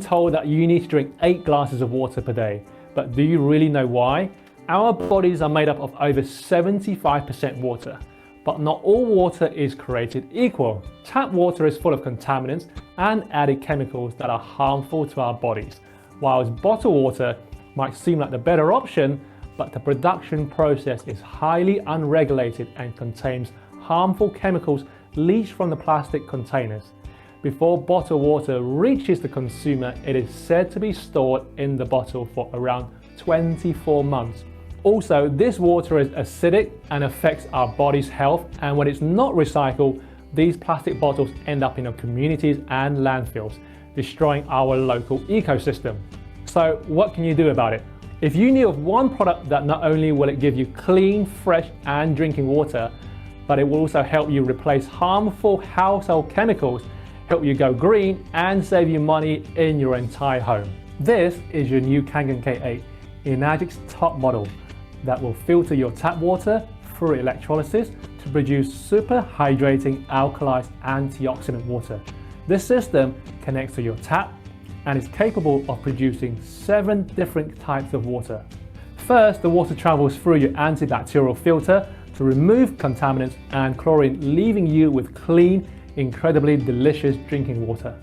told that you need to drink 8 glasses of water per day, but do you really know why? Our bodies are made up of over 75% water, but not all water is created equal. Tap water is full of contaminants and added chemicals that are harmful to our bodies, whilst bottled water might seem like the better option, but the production process is highly unregulated and contains harmful chemicals leached from the plastic containers. Before bottled water reaches the consumer, it is said to be stored in the bottle for around 24 months. Also, this water is acidic and affects our body's health, and when it's not recycled, these plastic bottles end up in our communities and landfills, destroying our local ecosystem. So what can you do about it? If you knew of one product that not only will it give you clean, fresh and drinking water, but it will also help you replace harmful household chemicals, help you go green and save you money in your entire home. This is your new Kangen K8, Enagic's top model that will filter your tap water through electrolysis to produce super hydrating alkaline antioxidant water. This system connects to your tap and is capable of producing 7 different types of water. First, the water travels through your antibacterial filter to remove contaminants and chlorine, leaving you with clean, incredibly delicious drinking water.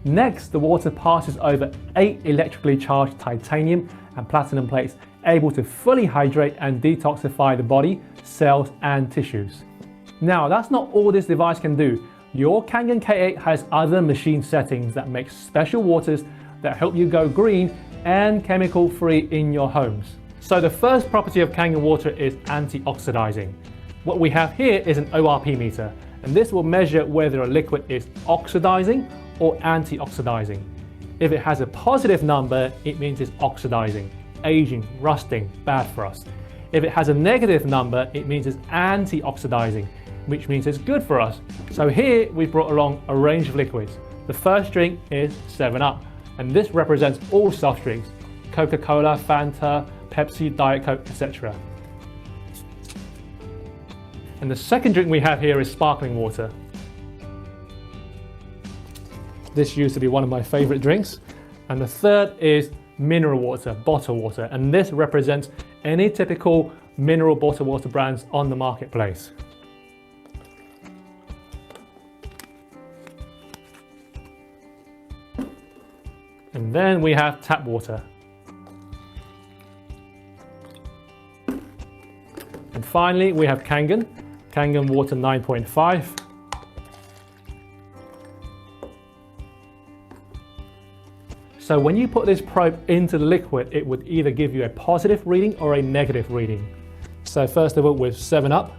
Next, the water passes over 8 electrically charged titanium and platinum plates, able to fully hydrate and detoxify the body, cells and tissues. Now, that's not all this device can do. Your Kangen K8 has other machine settings that make special waters that help you go green and chemical free in your homes. So the first property of Kangen water is anti-oxidizing. What we have here is an ORP meter, and this will measure whether a liquid is oxidizing or anti-oxidizing. If it has a positive number, it means it's oxidizing, aging, rusting, bad for us. If it has a negative number, it means it's anti-oxidizing, which means it's good for us. So here we've brought along a range of liquids. The first drink is 7-Up, and this represents all soft drinks: Coca-Cola, Fanta, Pepsi, Diet Coke, etc. And the second drink we have here is sparkling water. This used to be one of my favorite drinks. And the third is mineral water, bottled water, and this represents any typical mineral bottled water brands on the marketplace. And then we have tap water. And finally we have Kangen water 9.5. So when you put this probe into the liquid, it would either give you a positive reading or a negative reading. So first of all, with 7-Up,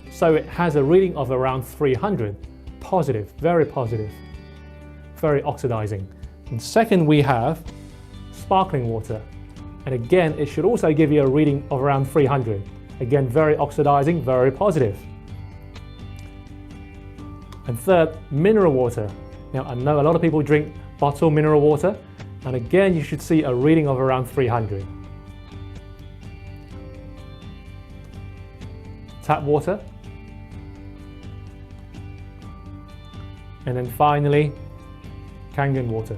so it has a reading of around 300. Positive, very oxidizing. And second, we have sparkling water. And again, it should also give you a reading of around 300. Again, very oxidizing, very positive. And third, mineral water. Now, I know a lot of people drink bottled mineral water, and again, you should see a reading of around 300. Tap water. And then finally, Kangen water.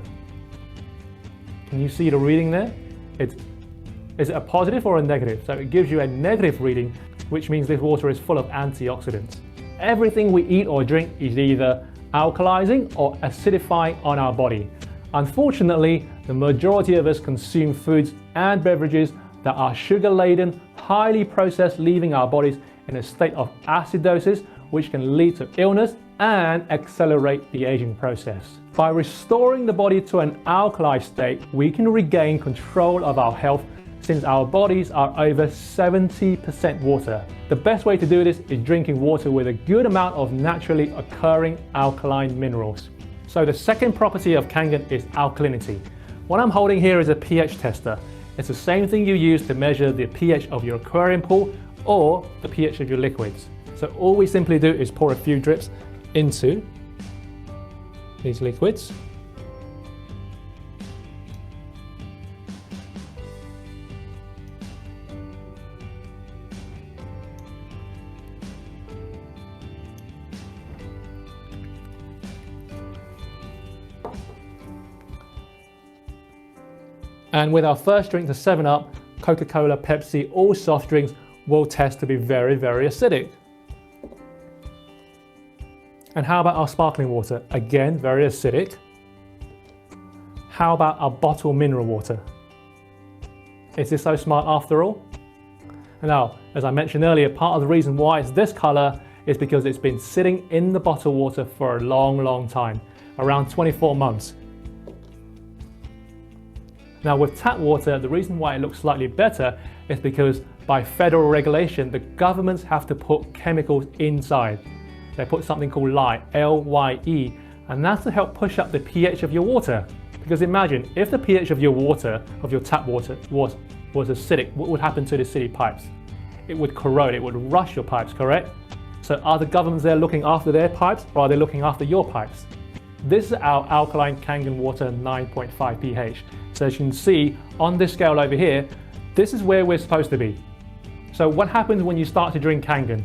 Can you see the reading there? Is it a positive or a negative? So it gives you a negative reading, which means this water is full of antioxidants. Everything we eat or drink is either alkalizing or acidifying on our body. Unfortunately, the majority of us consume foods and beverages that are sugar-laden, highly processed, leaving our bodies in a state of acidosis, which can lead to illness and accelerate the aging process. By restoring the body to an alkaline state, we can regain control of our health, since our bodies are over 70% water. The best way to do this is drinking water with a good amount of naturally occurring alkaline minerals. So the second property of Kangen is alkalinity. What I'm holding here is a pH tester. It's the same thing you use to measure the pH of your aquarium pool or the pH of your liquids. So all we simply do is pour a few drips into these liquids. And with our first drink, the 7-Up, Coca-Cola, Pepsi, all soft drinks will test to be very, very acidic. And how about our sparkling water? Again, very acidic. How about our bottled mineral water? Is this so smart after all? Now, as I mentioned earlier, part of the reason why it's this color is because it's been sitting in the bottled water for a long, long time, around 24 months. Now with tap water, the reason why it looks slightly better is because by federal regulation, the governments have to put chemicals inside. They put something called lye, L-Y-E, and that's to help push up the pH of your water. Because imagine, if the pH of your water, of your tap water, was acidic, what would happen to the city pipes? It would corrode, it would rust your pipes, correct? So are the governments there looking after their pipes, or are they looking after your pipes? This is our alkaline Kangen water, 9.5 pH. So as you can see on this scale over here, this is where we're supposed to be. So what happens when you start to drink Kangen?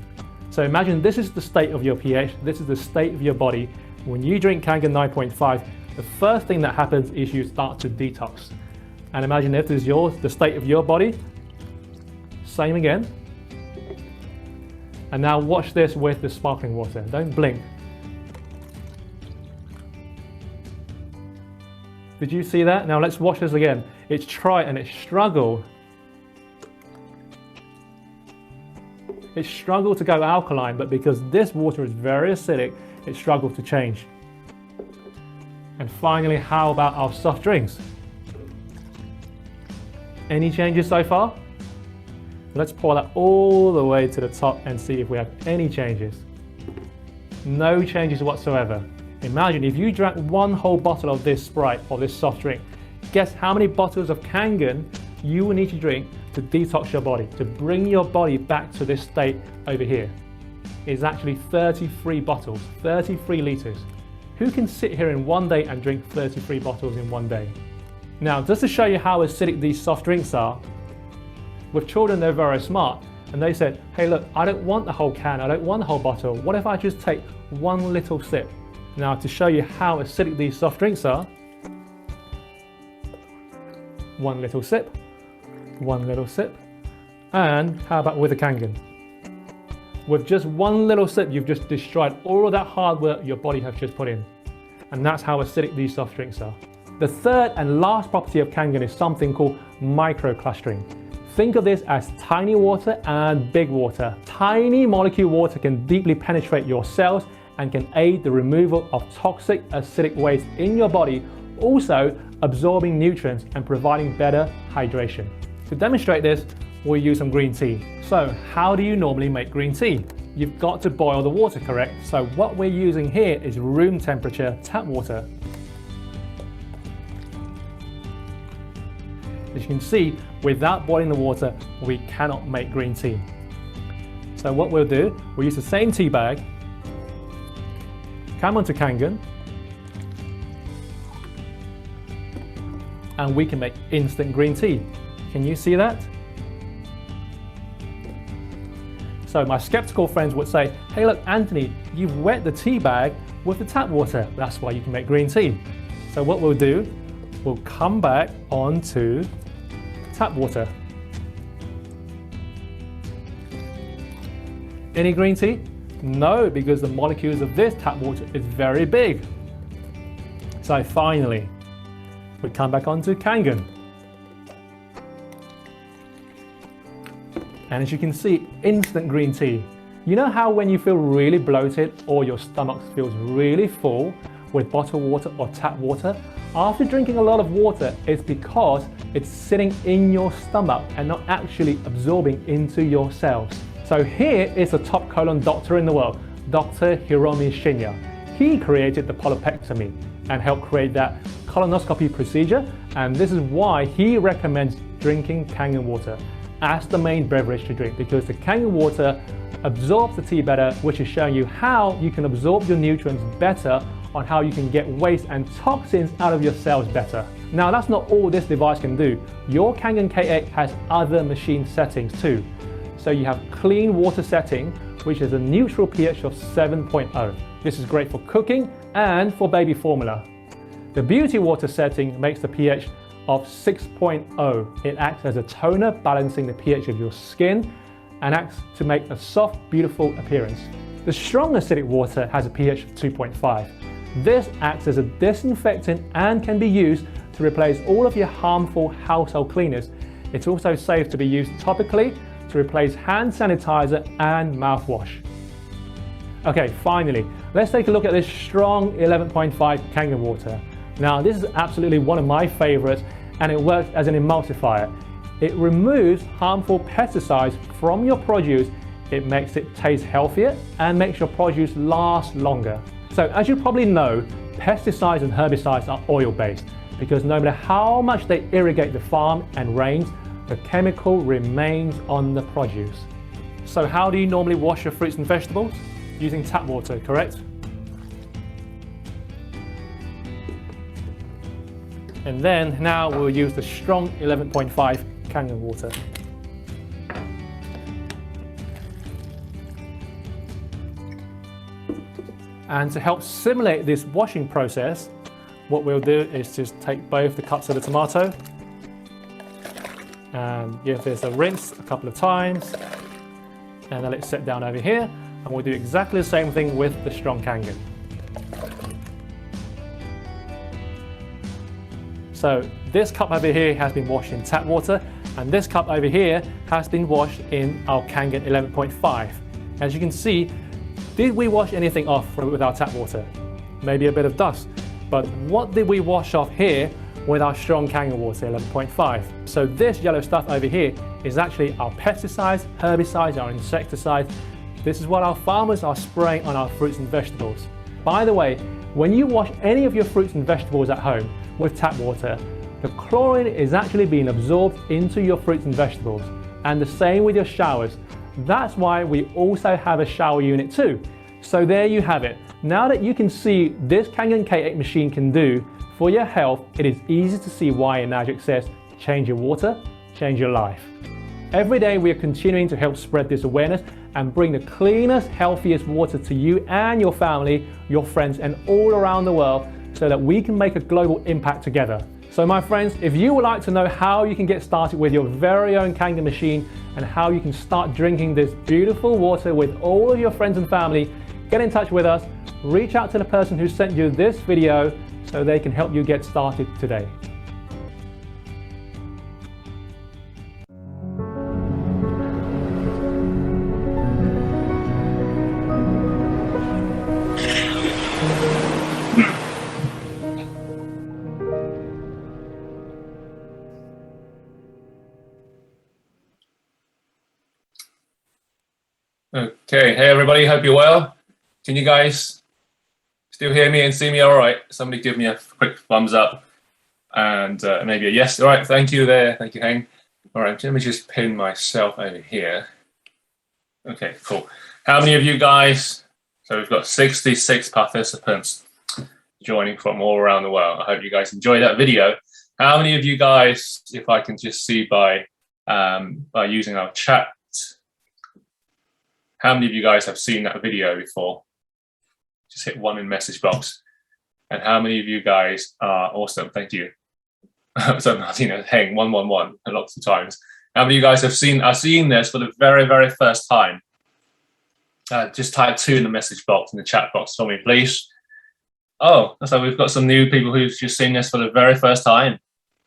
So imagine this is the state of your pH, this is the state of your body. When you drink Kangen 9.5, the first thing that happens is you start to detox. And imagine if this is the state of your body, same again. And now watch this with the sparkling water, don't blink. Did you see that? Now let's watch this again. It's try and it's struggle. It struggled to go alkaline, but because this water is very acidic, it struggled to change. And finally, how about our soft drinks? Any changes so far? Let's pour that all the way to the top and see if we have any changes. No changes whatsoever. Imagine if you drank one whole bottle of this Sprite or this soft drink, guess how many bottles of Kangen you will need to drink to detox your body, to bring your body back to this state over here. It's actually 33 bottles, 33 liters. Who can sit here in one day and drink 33 bottles in one day? Now, just to show you how acidic these soft drinks are, with children they're very smart, and they said, hey look, I don't want the whole can, I don't want the whole bottle, what if I just take one little sip? Now to show you how acidic these soft drinks are, one little sip, and how about with a Kangen? With just one little sip, you've just destroyed all of that hard work your body has just put in. And that's how acidic these soft drinks are. The third and last property of Kangen is something called microclustering. Think of this as tiny water and big water. Tiny molecule water can deeply penetrate your cells and can aid the removal of toxic acidic waste in your body, also absorbing nutrients and providing better hydration. To demonstrate this, we'll use some green tea. So how do you normally make green tea? You've got to boil the water, correct? So what we're using here is room temperature tap water. As you can see, without boiling the water, we cannot make green tea. So what we'll do, we'll use the same tea bag, come onto Kangen, and we can make instant green tea. Can you see that? So my skeptical friends would say, hey look Anthony, you've wet the tea bag with the tap water. That's why you can make green tea. So what we'll do, we'll come back onto tap water. Any green tea? No, because the molecules of this tap water is very big. So finally, we come back onto Kangen. And as you can see, instant green tea. You know how when you feel really bloated or your stomach feels really full with bottled water or tap water? After drinking a lot of water, it's because it's sitting in your stomach and not actually absorbing into your cells. So here is the top colon doctor in the world, Dr. Hiromi Shinya. He created the polypectomy and helped create that colonoscopy procedure, and this is why he recommends drinking Kangen water as the main beverage to drink, because the Kangen water absorbs the tea better, which is showing you how you can absorb your nutrients better, on how you can get waste and toxins out of your cells better. Now that's not all this device can do. Your Kangen K8 has other machine settings too. So you have clean water setting, which is a neutral pH of 7.0. This is great for cooking and for baby formula. The beauty water setting makes the pH of 6.0. It acts as a toner, balancing the pH of your skin and acts to make a soft, beautiful appearance. The strong acidic water has a pH of 2.5. This acts as a disinfectant and can be used to replace all of your harmful household cleaners. It's also safe to be used topically to replace hand sanitizer and mouthwash. Okay, finally, let's take a look at this strong 11.5 Kangen water. Now, this is absolutely one of my favorites, and it works as an emulsifier. It removes harmful pesticides from your produce. It makes it taste healthier and makes your produce last longer. So as you probably know, pesticides and herbicides are oil-based because no matter how much they irrigate the farm and rains, the chemical remains on the produce. So how do you normally wash your fruits and vegetables? Using tap water, correct? And then now we'll use the strong 11.5 Kangen water. And to help simulate this washing process, what we'll do is just take both the cups of the tomato and give this a rinse a couple of times, and then let's set down over here, and we'll do exactly the same thing with the strong Kangen. So this cup over here has been washed in tap water, and this cup over here has been washed in our Kangen 11.5. As you can see, did we wash anything off with our tap water? Maybe a bit of dust. But what did we wash off here with our strong Kangen water 11.5? So this yellow stuff over here is actually our pesticides, herbicides, our insecticides. This is what our farmers are spraying on our fruits and vegetables. By the way, when you wash any of your fruits and vegetables at home with tap water, the chlorine is actually being absorbed into your fruits and vegetables. And the same with your showers. That's why we also have a shower unit too. So there you have it. Now that you can see this Kangen K8 machine can do for your health, it is easy to see why Enagic says, change your water, change your life. Every day we are continuing to help spread this awareness and bring the cleanest, healthiest water to you and your family, your friends, and all around the world so that we can make a global impact together. So my friends, if you would like to know how you can get started with your very own Kangen machine and how you can start drinking this beautiful water with all of your friends and family, get in touch with us, reach out to the person who sent you this video so they can help you get started today. Okay, hey everybody, hope you're well. Can you guys still hear me and see me all right? Somebody give me a quick thumbs up and maybe a yes. All right, thank you there. Thank you, Heng. All right, let me just pin myself over here. Okay, cool. How many of you guys, so we've got 66 participants joining from all around the world. I hope you guys enjoyed that video. How many of you guys, if I can just see by using our chat, how many of you guys have seen that video before? Just hit 1 in message box. And how many of you guys are awesome? Thank you. So Martina, Heng, 111 lots of times. How many of you guys are seeing this for the very, very first time? Just type 2 in the message box, in the chat box for me, please. Oh, so we've got some new people who've just seen this for the very first time.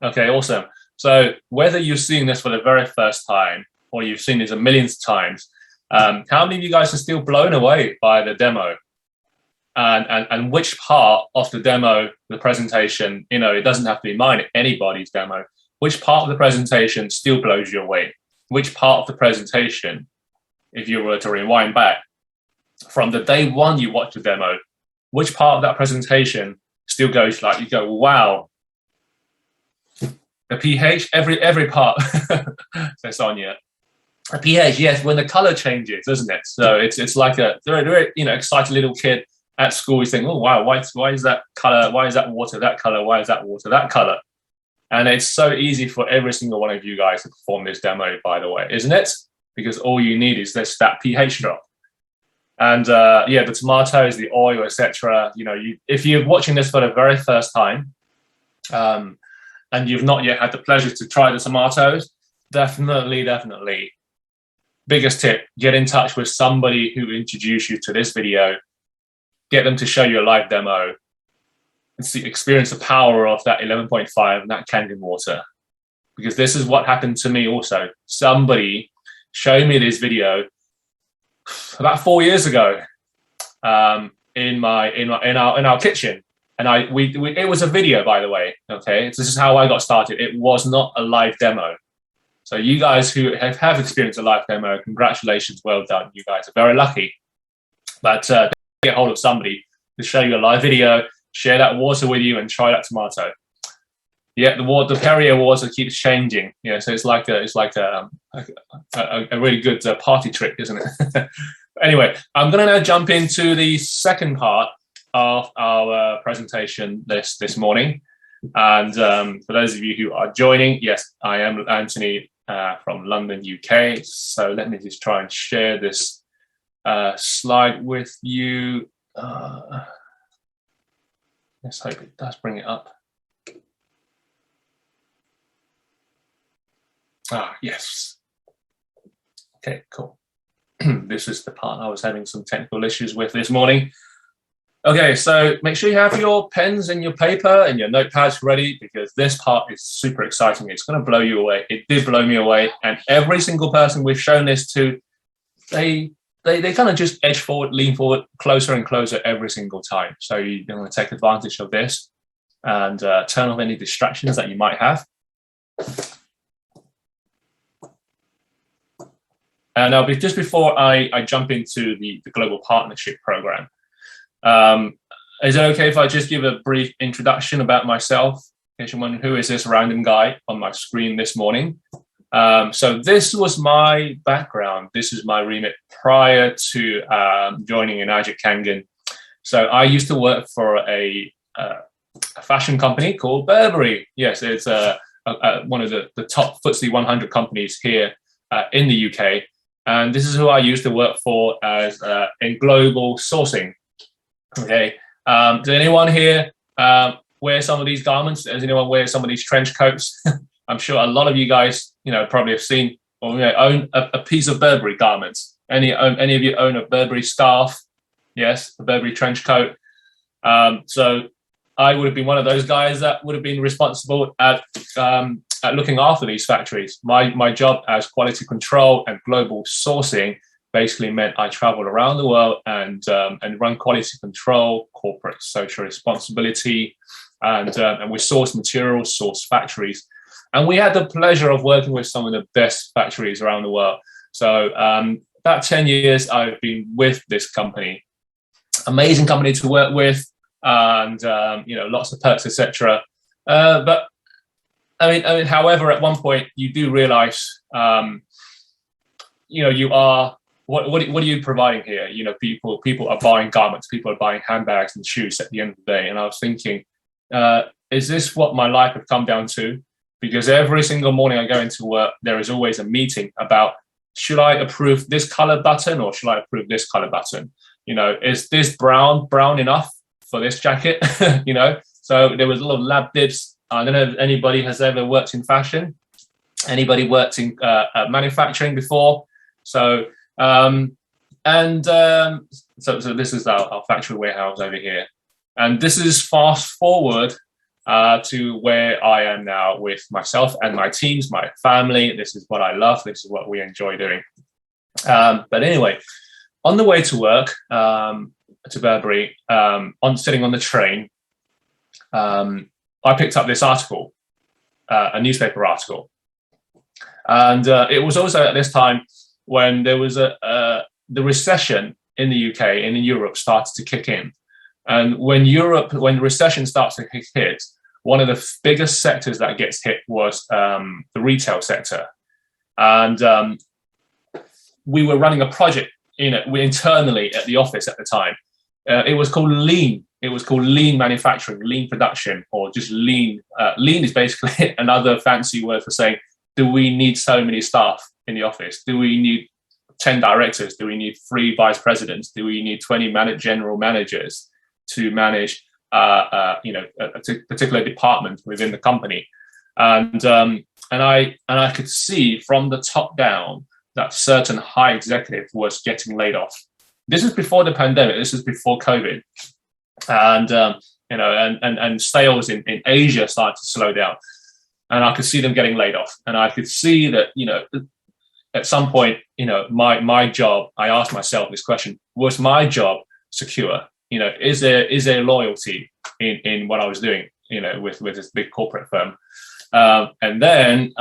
Okay, awesome. So whether you've seen this for the very first time or you've seen this a millions of times, how many of you guys are still blown away by the demo? And which part of the demo, the presentation, you know, it doesn't have to be mine, anybody's demo. Which part of the presentation still blows you away? Which part of the presentation, if you were to rewind back from the day one you watched the demo, which part of that presentation still goes like, you go, wow. The pH, every part, says Sonia. A pH, yes, when the color changes, isn't it? So it's like a very excited little kid at school. He's saying, oh wow, why is that color? Why is that water that color? Why is that water that color? And it's so easy for every single one of you guys to perform this demo, by the way, isn't it? Because all you need is that pH drop. And yeah, the tomatoes, the oil, etc. You know, if you're watching this for the very first time, and you've not yet had the pleasure to try the tomatoes, definitely, biggest tip, get in touch with somebody who introduced you to this video, get them to show you a live demo, and see, experience the power of that 11.5 and that Kangen water. Because this is what happened to me also. Somebody showed me this video about 4 years ago in our kitchen. And it was a video, by the way. Okay, this is how I got started. It was not a live demo. So you guys who have experienced a live demo, congratulations, well done. You guys are very lucky. But get hold of somebody to show you a live video, share that water with you, and try that tomato. Yeah, the Perrier water keeps changing. Yeah, so it's like a really good party trick, isn't it? Anyway, I'm going to now jump into the second part of our presentation this morning. And for those of you who are joining, yes, I am Anthony from London, UK. So let me just try and share this slide with you. Let's hope it does bring it up. Yes. Okay, cool. This is the part I was having some technical issues with this morning. Okay, so make sure you have your pens and your paper and your notepads ready, because this part is super exciting. It's going to blow you away. It did blow me away. And every single person we've shown this to, they kind of just edge forward, lean forward, closer and closer every single time. So you're going to take advantage of this and turn off any distractions that you might have. And now, just before I jump into the Global Partnership Program, is it okay if I just give a brief introduction about myself? In case you're wondering, who is this random guy on my screen this morning? So this was my background. This is my remit prior to joining Untitled Kangen. So I used to work for a fashion company called Burberry. Yes, it's one of the top FTSE 100 companies here in the UK. And this is who I used to work for as in global sourcing. Okay. Does anyone here wear some of these garments? Does anyone wear some of these trench coats? I'm sure a lot of you guys, probably have seen or own a piece of Burberry garments. Any of you own a Burberry scarf? Yes, a Burberry trench coat. So I would have been one of those guys that would have been responsible at looking after these factories. My job as quality control and global sourcing basically meant I traveled around the world and run quality control, corporate social responsibility, and we source materials, source factories, and we had the pleasure of working with some of the best factories around the world. So about 10 years I've been with this company. Amazing company to work with, and lots of perks, etc. But however, at one point you do realize, you are. What are you providing here? People are buying garments, people are buying handbags and shoes at the end of the day. And I was thinking, is this what my life had come down to? Because every single morning I go into work, there is always a meeting about, should I approve this color button or should I approve this color button? Is this brown enough for this jacket? So there was a lot of lab dips. I don't know if anybody has ever worked in fashion. Anybody worked in manufacturing before? So so this is our factory warehouse over here, and this is fast forward to where I am now with myself and my teams, my family. This is what I love. This is what we enjoy doing. But anyway, on the way to work to Burberry, sitting on the train, I picked up this article, a newspaper article, and it was also at this time when there was the recession in the UK and in Europe started to kick in. And when recession starts to hit, one of the biggest sectors that gets hit was the retail sector. And we were running a project internally at the office at the time. It was called Lean. It was called Lean Manufacturing, Lean Production, or just Lean. Lean is basically another fancy word for saying, do we need so many staff in the office? Do we need 10 directors? Do we need 3 vice presidents? Do we need 20 general managers to manage a particular department within the company? I could see from the top down that certain high executive was getting laid off. This is before the pandemic. This is before COVID, and sales in Asia started to slow down, and I could see them getting laid off, and I could see that at some point my job. I asked myself this question: was my job secure? Is there loyalty in what I was doing? With this big corporate firm, and then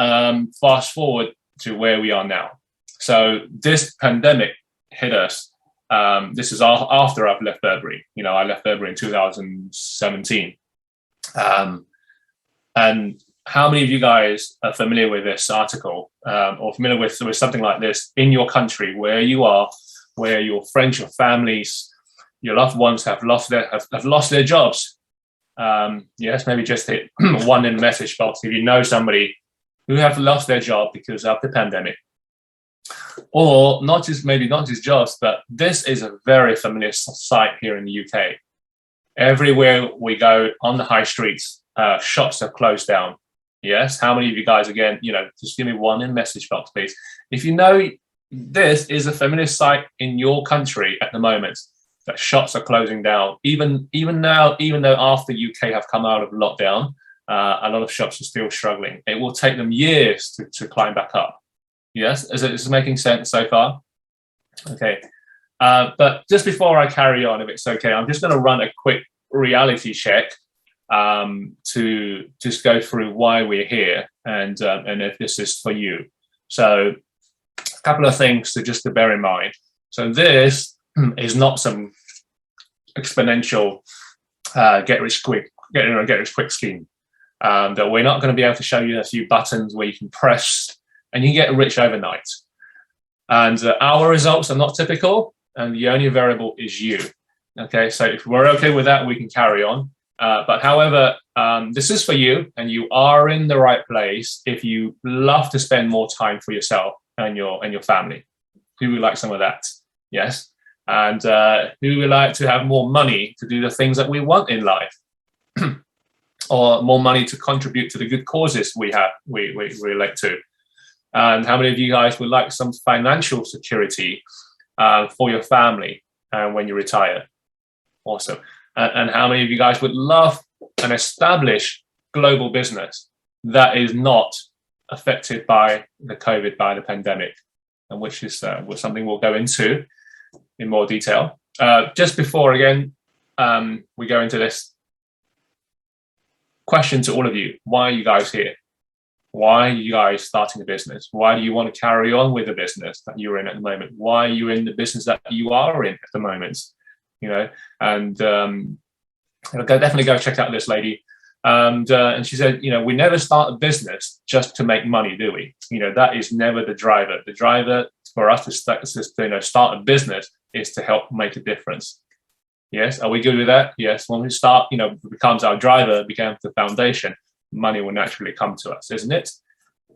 fast forward to where we are now. So this pandemic hit us. This is after I've left Burberry. I left Burberry in 2017. And how many of you guys are familiar with this article or familiar with something like this in your country, where you are, where your friends, your families, your loved ones have lost their jobs? Yes, maybe just hit one in the message box if you know somebody who have lost their job because of the pandemic. Or not just jobs, but this is a very familiar sight here in the UK. Everywhere we go on the high streets, shops are closed down. Yes, how many of you guys, again, just give me one in message box, please. If you know this is a familiar sight in your country at the moment, that shops are closing down. Even now, even though after UK have come out of lockdown, a lot of shops are still struggling. It will take them years to climb back up. Yes, is it making sense so far? Okay, but just before I carry on, if it's okay, I'm just going to run a quick reality check to just go through why we're here and if this is for you. So a couple of things to bear in mind. So this is not some exponential get rich quick scheme. That we're not going to be able to show you a few buttons where you can press and you get rich overnight. And our results are not typical, and the only variable is you. Okay, so if we're okay with that, we can carry on. But however, this is for you, and you are in the right place if you love to spend more time for yourself and your family. Who would like some of that? Yes. And who would like to have more money to do the things that we want in life? Or more money to contribute to the good causes we relate to? And how many of you guys would like some financial security for your family when you retire? Awesome. And how many of you guys would love an established global business that is not affected by the pandemic, and which is something we'll go into in more detail. Just before, again, we go into this, question to all of you: why are you guys here? Why are you guys starting a business? Why do you want to carry on with the business that you're in at the moment? Why are you in the business that you are in at the moment? And definitely go check out this lady. And she said, we never start a business just to make money, do we? That is never the driver. The driver for us to start a business is to help make a difference. Yes, are we good with that? Yes. When we start, becomes our driver, becomes the foundation, money will naturally come to us, isn't it?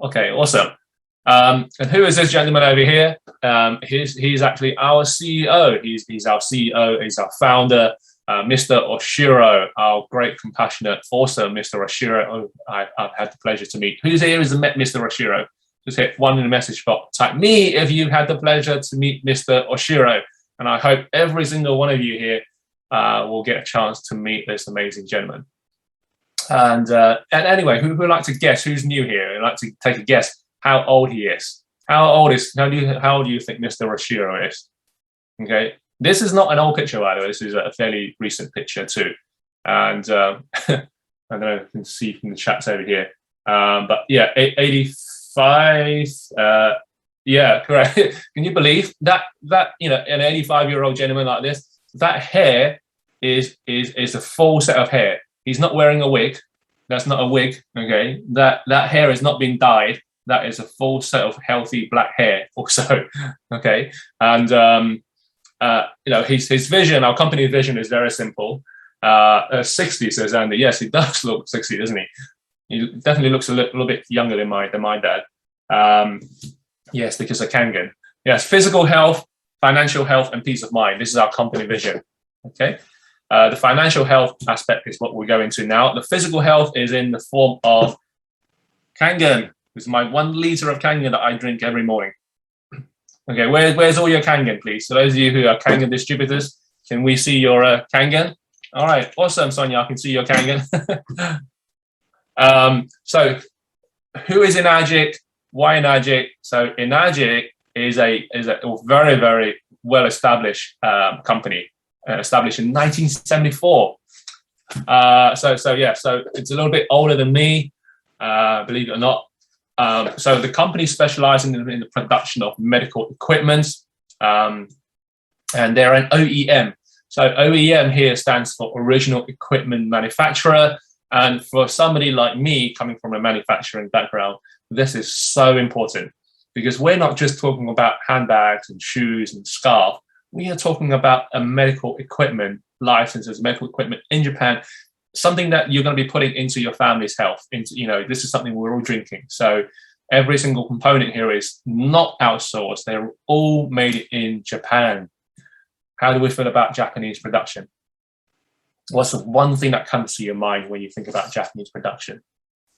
Okay, awesome. And who is this gentleman over here? He's actually our CEO. He's our CEO. He's our founder, Mr. Oshiro, our great, compassionate, awesome Mr. Oshiro. I've had the pleasure to meet. Who's here has met Mr. Oshiro? Just hit one in the message box. Type me if you've had the pleasure to meet Mr. Oshiro. And I hope every single one of you here will get a chance to meet this amazing gentleman. And anyway, who would like to guess who's new here? I'd like to take a guess how old he is. How old do you think Mr. Oshiro is? Okay, this is not an old picture, by the way. This is a fairly recent picture too. And I don't know if you can see from the chats over here. But yeah, 85. Yeah, correct. Can you believe that an 85-year-old gentleman like this, that hair is a full set of hair. He's not wearing a wig. That's not a wig. Okay, that hair is not being dyed. That is a full set of healthy black hair also. Okay, and his vision, our company vision, is very simple. 60, says Andy. Yes, he does look 60, doesn't he? He definitely looks a little bit younger than my dad. Yes, because of Kangen. Yes, physical health, financial health, and peace of mind. This is our company vision. Okay. The financial health aspect is what we'll go into now. The physical health is in the form of Kangen. This is my 1 liter of Kangen that I drink every morning. Okay, where's all your Kangen, please? So those of you who are Kangen distributors, can we see your Kangen? All right, awesome, Sonia. I can see your Kangen. So, who is Enagic? Why Enagic? So, Enagic is a very, very well established company, established in 1974. So it's a little bit older than me, believe it or not. So the company specializes in the production of medical equipment, and they're an OEM. So OEM here stands for Original Equipment Manufacturer. And for somebody like me coming from a manufacturing background, this is so important because we're not just talking about handbags and shoes and scarf. We are talking about a medical equipment licenses, medical equipment in Japan, something that you're going to be putting into your family's health. This is something we're all drinking. So every single component here is not outsourced. They're all made in Japan. How do we feel about Japanese production? What's the one thing that comes to your mind when you think about Japanese production?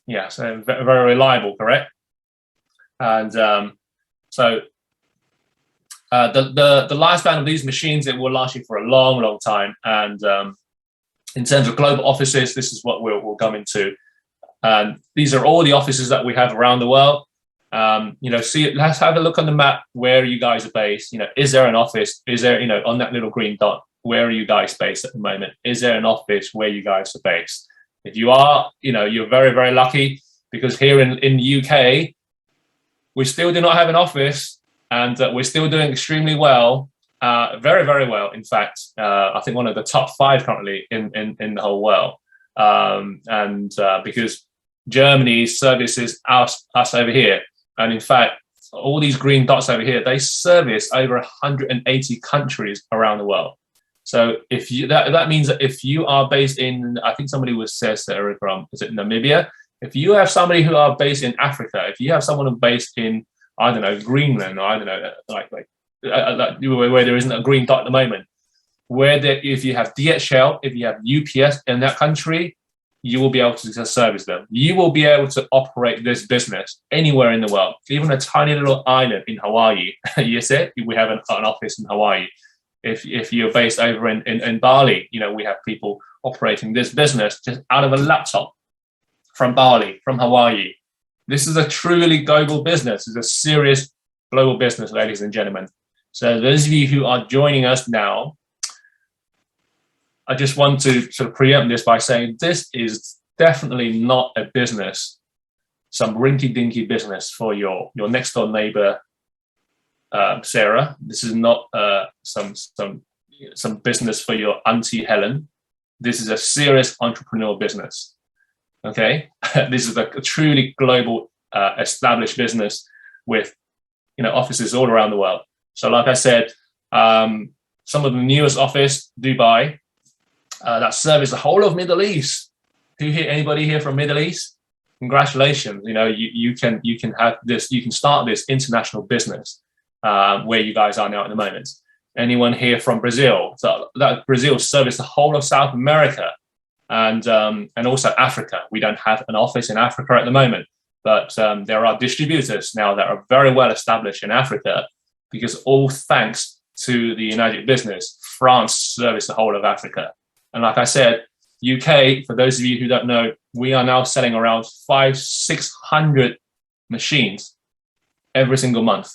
Yeah, so very reliable, correct? And the lifespan of these machines, it will last you for a long, long time. And in terms of global offices, this is what we'll come into. And these are all the offices that we have around the world. Let's have a look on the map where you guys are based. Is there an office? Is there, on that little green dot, where are you guys based at the moment? Is there an office where you guys are based? If you are, you're very, very lucky because here in the UK, we still do not have an office and we're still doing extremely well, very, very well. In fact, I think one of the top 5 currently in the whole world. Because Germany services us over here. And in fact, all these green dots over here, they service over 180 countries around the world. So if you that means that if you are based in, I think somebody was says there from, is it Namibia? If you have somebody who are based in Africa, if you have someone based in, I don't know, Greenland, or I don't know, like where there isn't a green dot at the moment, if you have DHL, if you have UPS in that country, you will be able to service them. You will be able to operate this business anywhere in the world, even a tiny little island in Hawaii. You said we have an office in Hawaii. If you're based over in Bali, we have people operating this business just out of a laptop from Bali, from Hawaii. This is a truly global business. It's a serious global business, ladies and gentlemen. So those of you who are joining us now, I just want to sort of preempt this by saying this is definitely not a business, some rinky-dinky business for your next door neighbor, Sarah. This is not some business for your auntie Helen. This is a serious entrepreneurial business. Okay, this is a truly global, established business with offices all around the world. So, like I said, some of the newest office, Dubai, that service the whole of Middle East. Anybody here from Middle East? Congratulations! You can have this. You can start this international business where you guys are now at the moment. Anyone here from Brazil? So that Brazil service the whole of South America and also Africa. We don't have an office in Africa at the moment, but there are distributors now that are very well established in Africa because all thanks to the United business, France service the whole of Africa. And like I said, UK, for those of you who don't know, we are now selling around 500-600 machines every single month.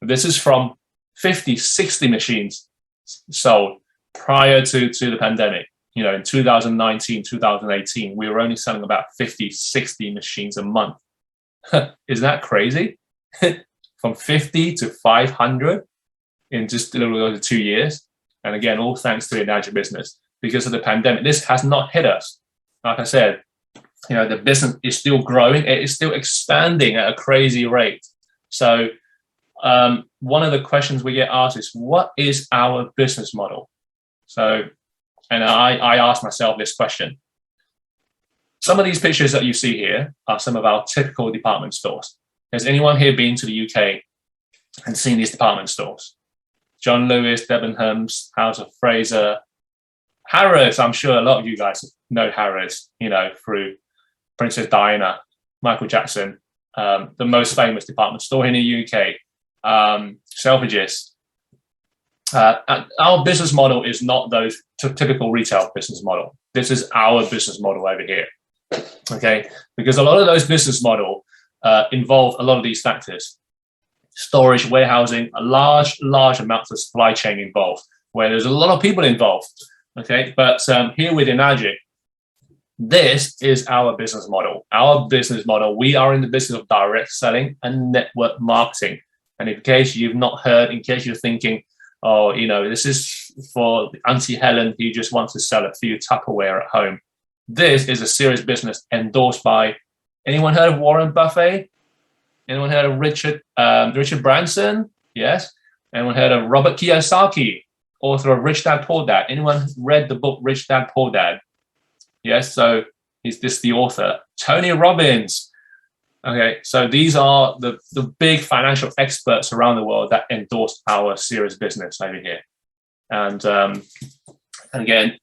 This is from 50-60 machines sold prior to the pandemic. In 2019, 2018, we were only selling about 50-60 machines a month. Isn't that crazy? From 50 to 500 in just a little over 2 years. And again, all thanks to the Enagic business. Because of the pandemic, this has not hit us. Like I said, the business is still growing. It is still expanding at a crazy rate. So one of the questions we get asked is, what is our business model? So, and I asked myself this question. Some of these pictures that you see here are some of our typical department stores. Has anyone here been to the UK and seen these department stores? John Lewis, Debenhams, House of Fraser, Harrods. I'm sure a lot of you guys know Harrods, through Princess Diana. Michael Jackson, the most famous department store in the UK, Selfridges. Our business model is not those typical retail business model. This is our business model over here, okay? Because a lot of those business model involve a lot of these factors: storage, warehousing, a large amounts of supply chain involved, where there's a lot of people involved, okay? But here with Enagic, this is our business model. Our business model, we are in the business of direct selling and network marketing. And in case you've not heard, in case you're thinking, oh, this is for Auntie Helen who just wants to sell a few Tupperware at home. This is a serious business endorsed by, anyone heard of Warren Buffett? Anyone heard of Richard Branson? Yes. Anyone heard of Robert Kiyosaki, author of Rich Dad Poor Dad? Anyone read the book Rich Dad Poor Dad? Yes. So is this the author? Tony Robbins. Okay. So these are the big financial experts around the world that endorse our serious business over here. And again,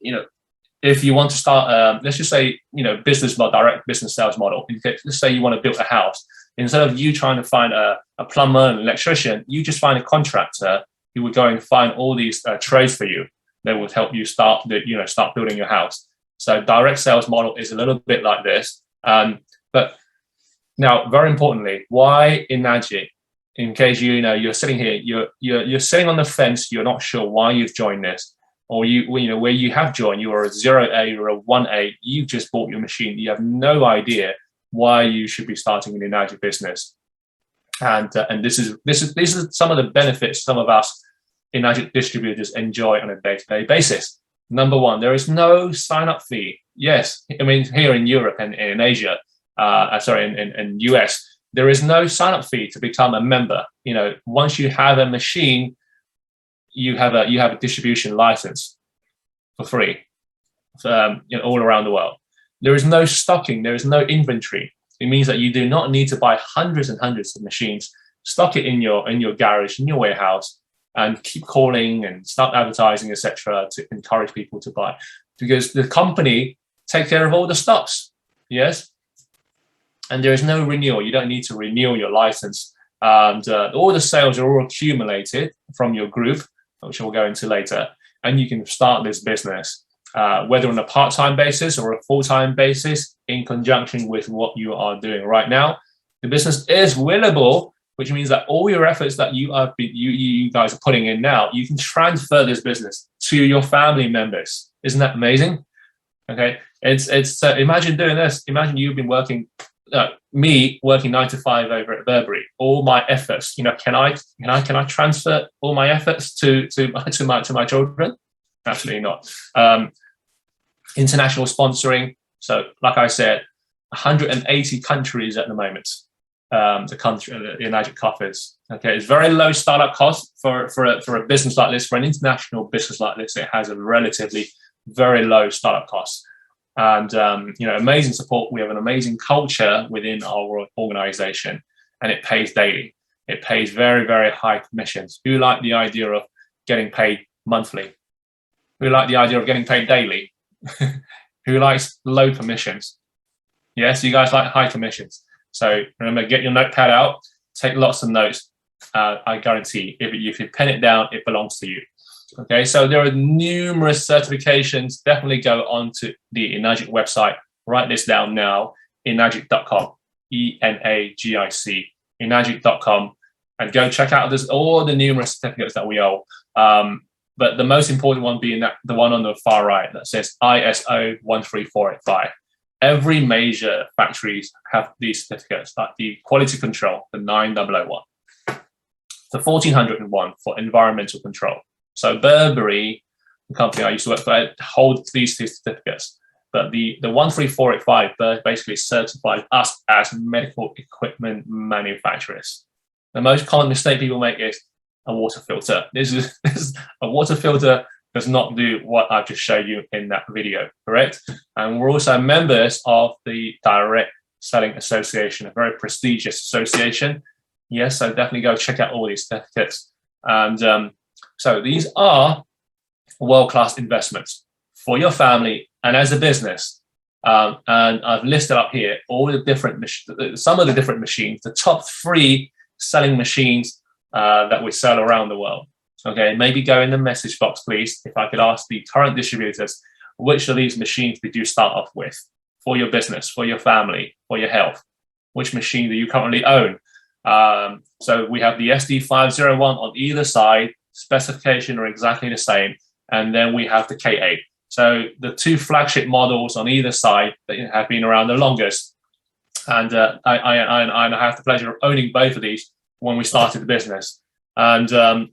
if you want to start, let's just say, business model, direct business sales model. Let's say you want to build a house. Instead of you trying to find a plumber and electrician, you just find a contractor who would go and find all these trades for you. They would help you start building your house. So direct sales model is a little bit like this. But now, very importantly, why Enagic? In case you're sitting here, you're sitting on the fence, you're not sure why you've joined this, or where you have joined, you are a 0A or a 1A, you've just bought your machine, you have no idea why you should be starting an Enagic business. And this is some of the benefits some of us Enagic distributors enjoy on a day-to-day basis. Number one, there is no sign-up fee. Yes, I mean, here in Europe and in Asia, in US, there is no sign-up fee to become a member. Once you have a machine, you have a distribution license for free, all around the world. There is no stocking. There is no inventory. It means that you do not need to buy hundreds and hundreds of machines, stock it in your garage, in your warehouse, and keep calling and start advertising, etc., to encourage people to buy, because the company takes care of all the stocks. Yes. And there is no renewal. You don't need to renew your license. And all the sales are all accumulated from your group, which we'll go into later. And you can start this business, whether on a part-time basis or a full-time basis, in conjunction with what you are doing right now. The business is willable, which means that all your efforts that you guys are putting in now, you can transfer this business to your family members. Isn't that amazing? Okay, it's imagine doing this. Imagine you've been working. Me working 9 to 5 over at Burberry, all my efforts, can I transfer all my efforts to my children? Absolutely not. International sponsoring. So, like I said, 180 countries at the moment. The Enagic covers. Okay, it's very low startup cost for a business like this. For an international business like this, it has a relatively very low startup cost. And amazing support. We have an amazing culture within our organization, and it pays daily. It pays very, very high commissions. Who like the idea of getting paid monthly? Who like the idea of getting paid daily? Who likes low commissions? Yes, you guys like high commissions. So remember, get your notepad out, take lots of notes. I guarantee if you pen it down, it belongs to you. Okay, so there are numerous certifications. Definitely go onto the Enagic website. Write this down now, enagic.com, ENAGIC, enagic.com, and go check out all the numerous certificates that we owe. But the most important one being the one on the far right that says ISO 13485. Every major factories have these certificates, like the quality control, the 9001, the 1401 for environmental control. So Burberry, the company I used to work for, holds these two certificates. But the 13485 basically certifies us as medical equipment manufacturers. The most common mistake people make is a water filter. This is a water filter does not do what I've just showed you in that video, correct? And we're also members of the Direct Selling Association, a very prestigious association. Yes, so definitely go check out all these certificates. And so these are world-class investments for your family and as a business. And I've listed up here all the different some of the different machines, the top 3 selling machines that we sell around the world. Okay, maybe go in the message box, please. If I could ask the current distributors, which of these machines did you start off with for your business, for your family, for your health? Which machine do you currently own? So we have the SD501 on either side, specification are exactly the same. And then we have the K8. So the 2 flagship models on either side that have been around the longest. And I have the pleasure of owning both of these when we started the business. And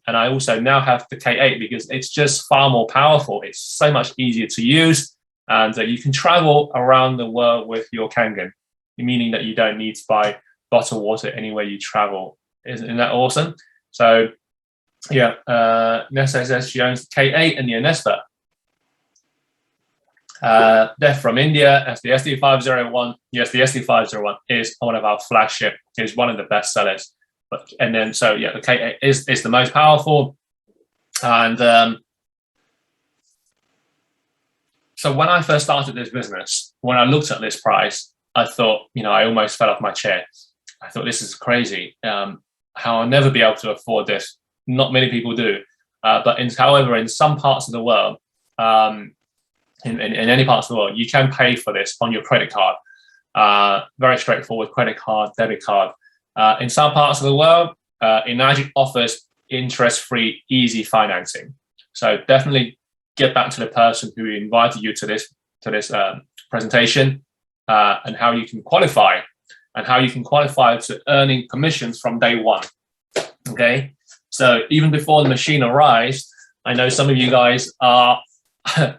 I also now have the K8 because it's just far more powerful. It's so much easier to use. And you can travel around the world with your Kangen, meaning that you don't need to buy bottled water anywhere you travel. Isn't that awesome? So, yeah, Nessa says she owns the K8 and the Anespa. They're from India. As the SD501. Yes, the SD501 is one of our flagship. Is one of the best sellers. And then, so yeah, the K8 is the most powerful. And so when I first started this business, when I looked at this price, I thought, I almost fell off my chair. I thought, this is crazy. How I'll never be able to afford this. Not many people do. However, in some parts of the world, in any parts of the world, you can pay for this on your credit card. Very straightforward credit card, debit card. In some parts of the world, Enagic offers interest-free, easy financing. So definitely get back to the person who invited you to this presentation and how you can qualify to earning commissions from day one. Okay, so even before the machine arrives, I know some of you guys are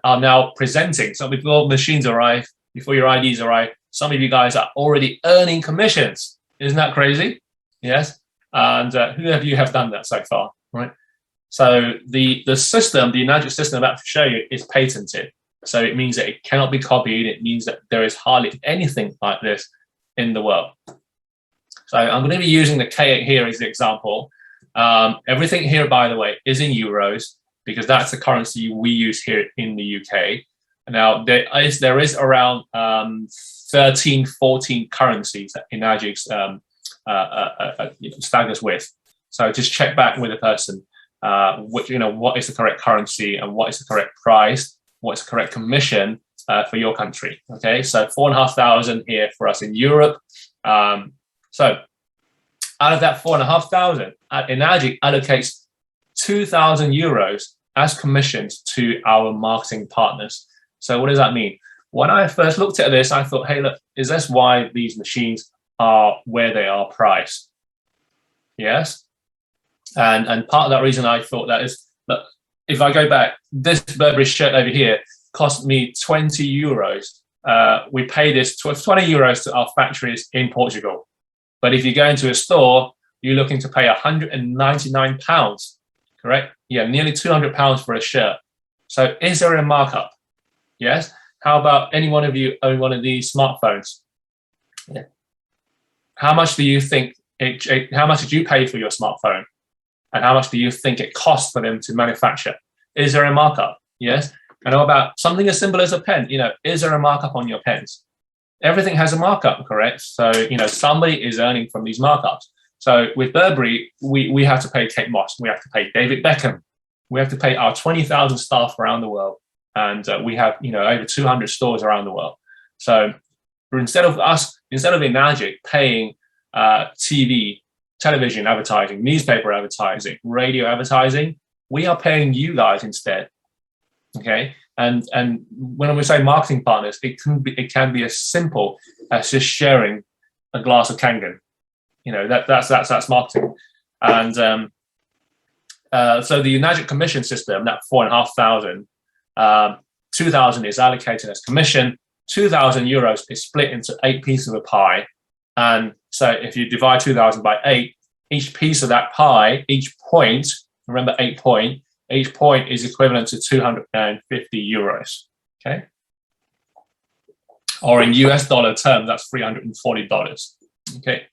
now presenting. So before machines arrive, before your IDs arrive, some of you guys are already earning commissions. Isn't that crazy? Yes. And who of you have done that so far, right? So the system, the Enagic system I'm about to show you, is patented. So it means that it cannot be copied. It means that there is hardly anything like this in the world. So I'm going to be using the K8 here as the example. Everything here, by the way, is in euros because that's the currency we use here in the UK. Now, there is around 13, 14 currencies that Enagic staggers with. So just check back with the person, what is the correct currency and what is the correct price, what is the correct commission for your country. Okay, so 4,500 here for us in Europe. So out of that 4,500, Enagic allocates 2,000 euros as commissions to our marketing partners. So what does that mean? When I first looked at this, I thought, hey, look, is this why these machines are where they are priced? Yes. And part of that reason I thought that is, look, if I go back, this Burberry shirt over here cost me 20 euros. We pay this 20 euros to our factories in Portugal. But if you go into a store, you're looking to pay £199, correct? Yeah, nearly £200 for a shirt. So is there a markup? Yes. How about any one of you own one of these smartphones? Yeah. How much do you think how much did you pay for your smartphone? And how much do you think it costs for them to manufacture? Is there a markup? Yes. And how about something as simple as a pen? Is there a markup on your pens? Everything has a markup, correct? So, somebody is earning from these markups. So with Burberry, we have to pay Kate Moss. We have to pay David Beckham. We have to pay our 20,000 staff around the world. And we have, over 200 stores around the world. So instead of Enagic paying television advertising, newspaper advertising, radio advertising, we are paying you guys instead. Okay. And when we say marketing partners, it can be as simple as just sharing a glass of Kangen. That's marketing. And so the Enagic commission system, that 4,500, 2,000 is allocated as commission. 2,000 euros is split into 8 pieces of a pie. And so if you divide 2,000 by 8, each piece of that pie, each point, remember 8 point, each point is equivalent to 250 euros. Okay. Or in US dollar terms, that's $340. Okay.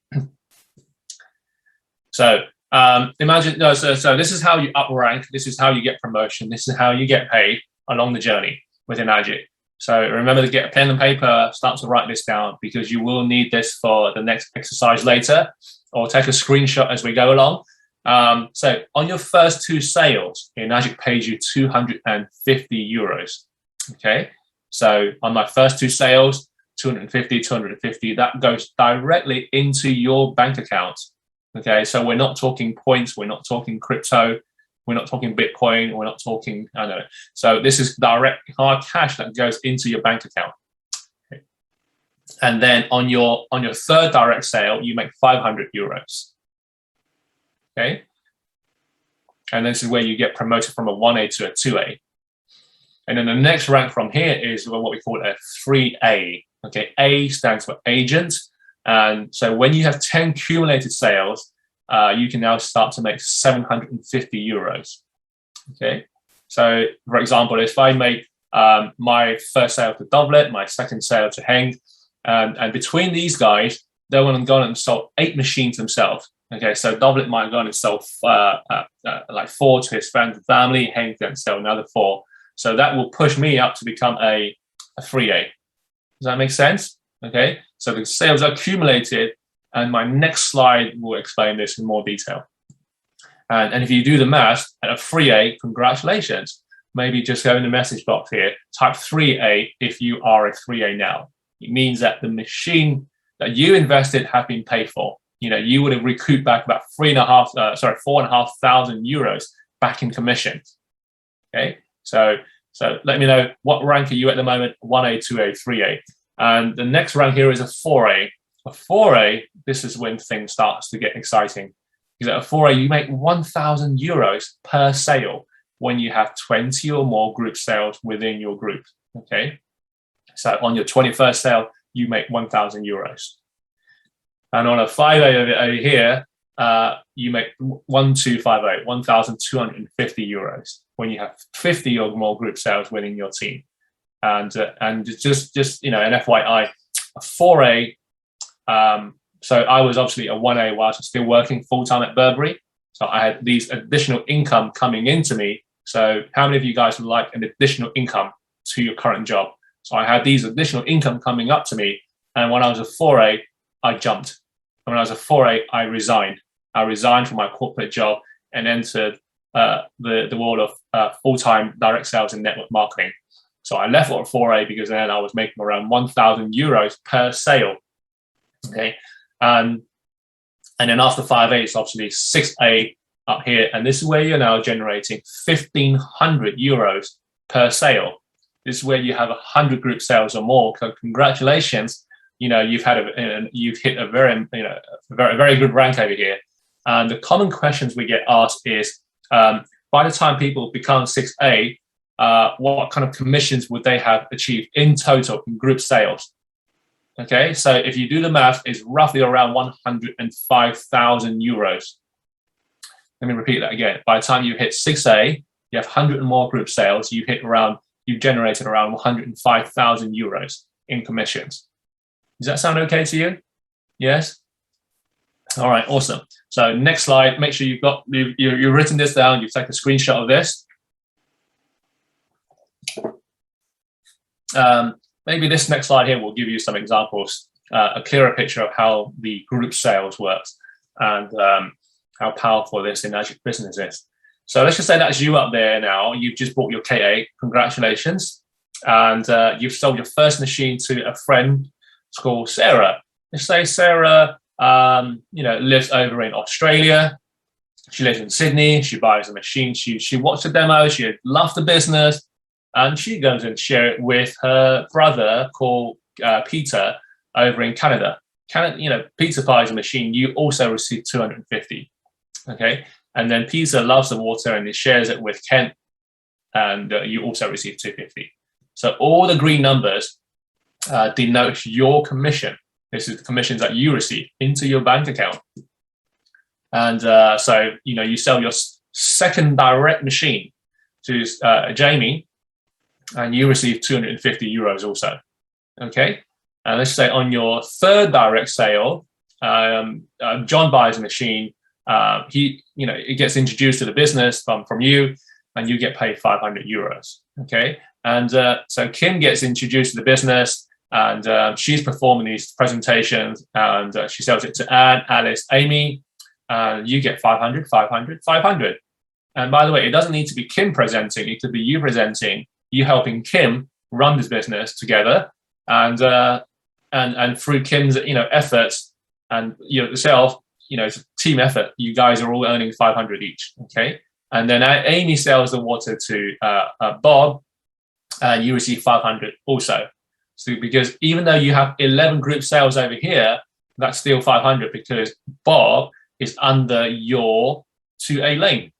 So imagine, so this is how you up rank. This is how you get promotion. This is how you get paid along the journey with Enagic. So remember to get a pen and paper, start to write this down, because you will need this for the next exercise later, or take a screenshot as we go along. So on your first 2 sales, Magic pays you 250 euros. Okay, so on my first 2 sales, 250, that goes directly into your bank account. Okay, so we're not talking points, we're not talking crypto, we're not talking Bitcoin, we're not talking, I don't know. So this is direct hard cash that goes into your bank account. Okay. And then on your third direct sale, you make 500 euros. Okay. And this is where you get promoted from a 1A to a 2A. And then the next rank from here is what we call a 3A. Okay, A stands for agent. And so when you have 10 cumulated sales, you can now start to make 750 euros. Okay, so for example, if I make my first sale to Doublet, my second sale to Heng, and between these guys, they went and gone and sold 8 machines themselves. Okay, so Doublet might have gone and sold like 4 to his friends and family. Heng then sell another 4. So that will push me up to become a 3A. Does that make sense? Okay, so the sales are accumulated, and my next slide will explain this in more detail. And if you do the math at a 3A, congratulations. Maybe just go in the message box here, type 3A if you are a 3A now. It means that the machine that you invested have been paid for. You know, you would have recouped back about 4,500 euros back in commissions. Okay, so let me know, what rank are you at the moment? 1A, 2A, 3A. And the next rank here is a 4A. A 4A, this is when things starts to get exciting. Because at a 4A, you make 1,000 euros per sale when you have 20 or more group sales within your group. Okay, so on your 21st sale, you make 1,000 euros. And on a 5A over here, you make 1,250 euros when you have 50 or more group sales within your team. And just you know, an FYI, a 4A. So I was obviously a 1A whilst I'm still working full time at Burberry. So I had these additional income coming into me. So how many of you guys would like an additional income to your current job? So I had these additional income coming up to me. And when I was a 4A, I jumped. And when I was a 4A, I resigned. I resigned from my corporate job and entered the world of full-time direct sales and network marketing. So I left at 4A because then I was making around 1,000 euros per sale. Okay. And then after 5A, it's obviously 6A up here. And this is where you're now generating 1,500 euros per sale. This is where you have 100 group sales or more. So congratulations. You know, you've hit a very good rank over here. And the common questions we get asked is, by the time people become 6A, what kind of commissions would they have achieved in total in group sales? Okay, so if you do the math, it's roughly around 105,000 euros. Let me repeat that again. By the time you hit 6A, you have 100 and more group sales, you've generated around 105,000 euros in commissions. Does that sound okay to you? Yes? All right, awesome. So next slide, make sure you've written this down, you've taken a screenshot of this. Maybe this next slide here will give you some examples, a clearer picture of how the group sales works and how powerful this in Magic business is. So let's just say that's you up there now. You've just bought your K8. Congratulations. And you've sold your first machine to a friend called Sarah. Let's say Sarah lives over in Australia. She lives in Sydney. She buys a machine. She watched the demo. She loved the business. And she goes and shares it with her brother called Peter over in Canada. Peter buys a machine. You also receive 250. Okay. And then Peter loves the water and he shares it with Kent. And you also receive 250. So all the green numbers denote your commission. This is the commissions that you receive into your bank account. And so, you sell your second direct machine to Jamie, and you receive 250 euros also. Okay. And let's say on your third direct sale, John buys a machine. It gets introduced to the business from you, and you get paid 500 euros. Okay. And so Kim gets introduced to the business, and she's performing these presentations, and she sells it to Anne, Alice, Amy. You get 500, 500, 500. And by the way, it doesn't need to be Kim presenting. It could be you presenting, you helping Kim run this business together, and through Kim's efforts and yourself, it's a team effort. You guys are all earning 500 each. Okay, and then Amy sells the water to Bob, and you receive 500 also. So because even though you have 11 group sales over here, that's still 500 because Bob is under your 2A lane.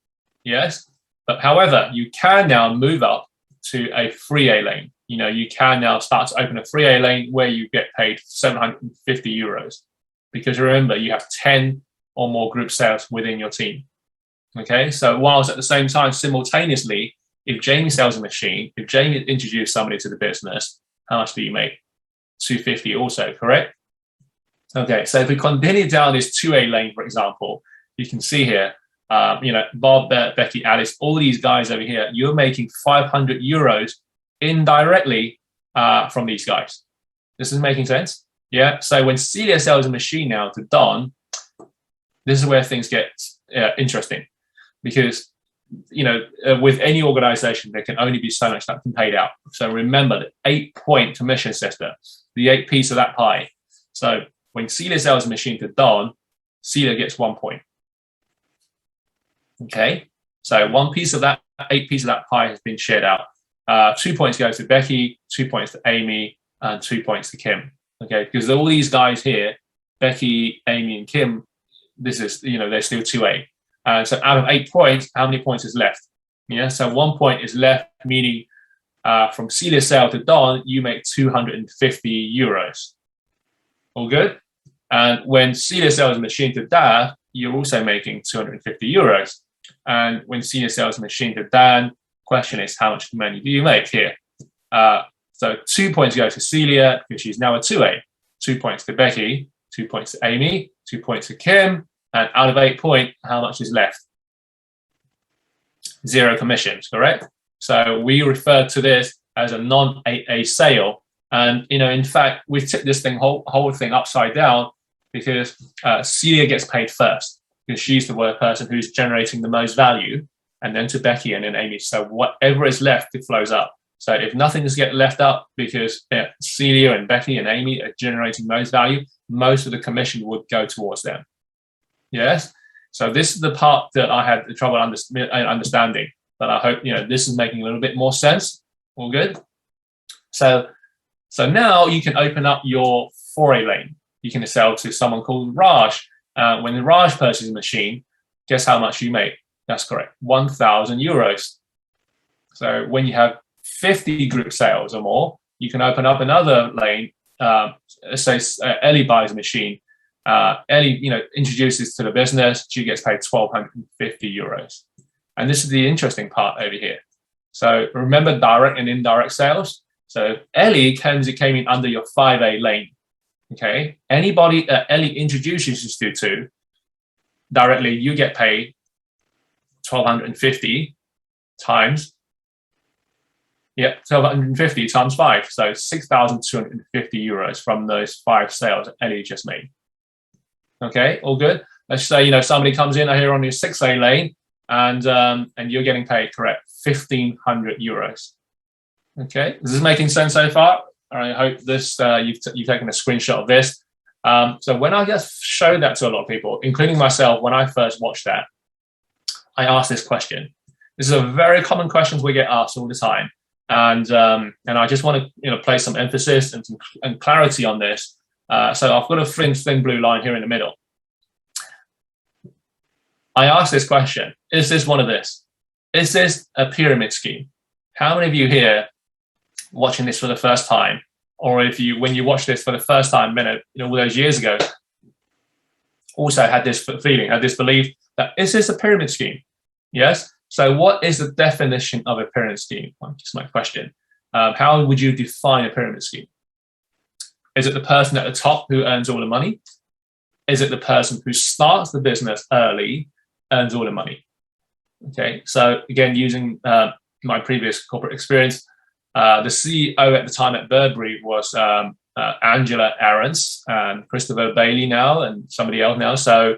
Yes, but however, you can now move up to a 3A lane. You can now start to open a 3A lane where you get paid 750 euros, because remember, you have 10 or more group sales within your team. Okay, so whilst at the same time, simultaneously, if Jamie sells a machine, if Jamie introduced somebody to the business, how much do you make? 250 also, correct? Okay, so if we continue down this 2A lane, for example, you can see here, Bob, Becky, Alice, all these guys over here, you're making 500 euros indirectly from these guys. This is making sense? Yeah. So when Celia sells a machine now to Don, this is where things get interesting, because with any organization, there can only be so much that can paid out. So remember the 8-point commission system, the 8 piece of that pie. So when Celia sells a machine to Don, Celia gets 1 point. Okay, so 1 piece of that 8 piece of that pie has been shared out. 2 points go to Becky, 2 points to Amy, and 2 points to Kim. Okay, because all these guys here, Becky, Amy, and Kim, this is they're still 2A. So out of 8 points, how many points is left? Yeah, so 1 point is left, meaning from Celia's sale to Don, you make 250 euros. All good? And when Celia sells a machine to Dad, you're also making 250 euros. And when Celia sells a machine to Dan, question is, how much money do you make here? So 2 points go to Celia because she's now a 2A. 2 points to Becky, 2 points to Amy, 2 points to Kim, and out of 8 points, how much is left? 0 commissions, correct? So we refer to this as a non-8A sale. And in fact, we tipped this whole thing upside down, because Celia gets paid first, because she's the person who's generating the most value, and then to Becky and then Amy. So whatever is left, it flows up. So if nothing is get left up because Celia and Becky and Amy are generating most value, most of the commission would go towards them. Yes. So this is the part that I had the trouble understanding, but I hope this is making a little bit more sense. All good. So now you can open up your 4A lane. You can sell to someone called Raj. When Raj purchases a machine, guess how much you make? That's correct, 1,000 euros. So when you have 50 group sales or more, you can open up another lane. Say Ellie buys a machine. Ellie, introduces to the business. She gets paid 1,250 euros. And this is the interesting part over here. So remember direct and indirect sales. So Ellie came in under your 5A lane. Okay, anybody Ellie introduces you to directly, you get paid 1,250 times. Yep, 1,250 times 5, so 6,250 euros from those 5 sales that Ellie just made. Okay, all good. Let's say somebody comes in here on your 6A lane, and you're getting paid, correct, 1,500 euros. Okay, is this making sense so far? I hope this you've taken a screenshot of this. So when I just showed that to a lot of people, including myself, when I first watched that, I asked this question. This is a very common question we get asked all the time, and I just want to place some emphasis and clarity on this. So I've got a thin blue line here in the middle. I asked this question: is this one of this? Is this a pyramid scheme? How many of you here watching this for the first time, or when you watched this for the first time all those years ago, also had this feeling, had this belief that is this a pyramid scheme? Yes. So what is the definition of a pyramid scheme? Just my question. How would you define a pyramid scheme? Is it the person at the top who earns all the money? Is it the person who starts the business early, earns all the money? Okay. So again, using my previous corporate experience, The CEO at the time at Burberry was Angela Ahrens and Christopher Bailey now, and somebody else now. So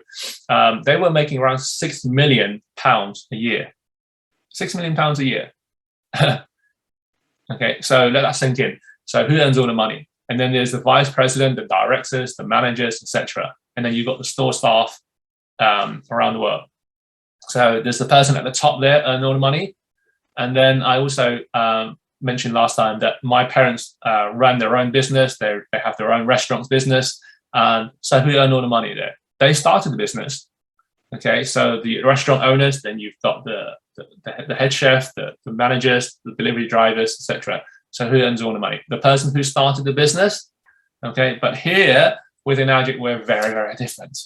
they were making around £6 million a year. £6 million a year. Okay, so let that sink in. So who earns all the money? And then there's the vice president, the directors, the managers, etc. And then you've got the store staff around the world. So there's the person at the top there earning all the money. And then I also mentioned last time that my parents ran their own business. They have their own restaurants business. So who earned all the money there? They started the business. Okay, so the restaurant owners, then you've got the head chef, the managers, the delivery drivers, etc. So who earns all the money? The person who started the business. Okay, but here within Agile, we're very, very different.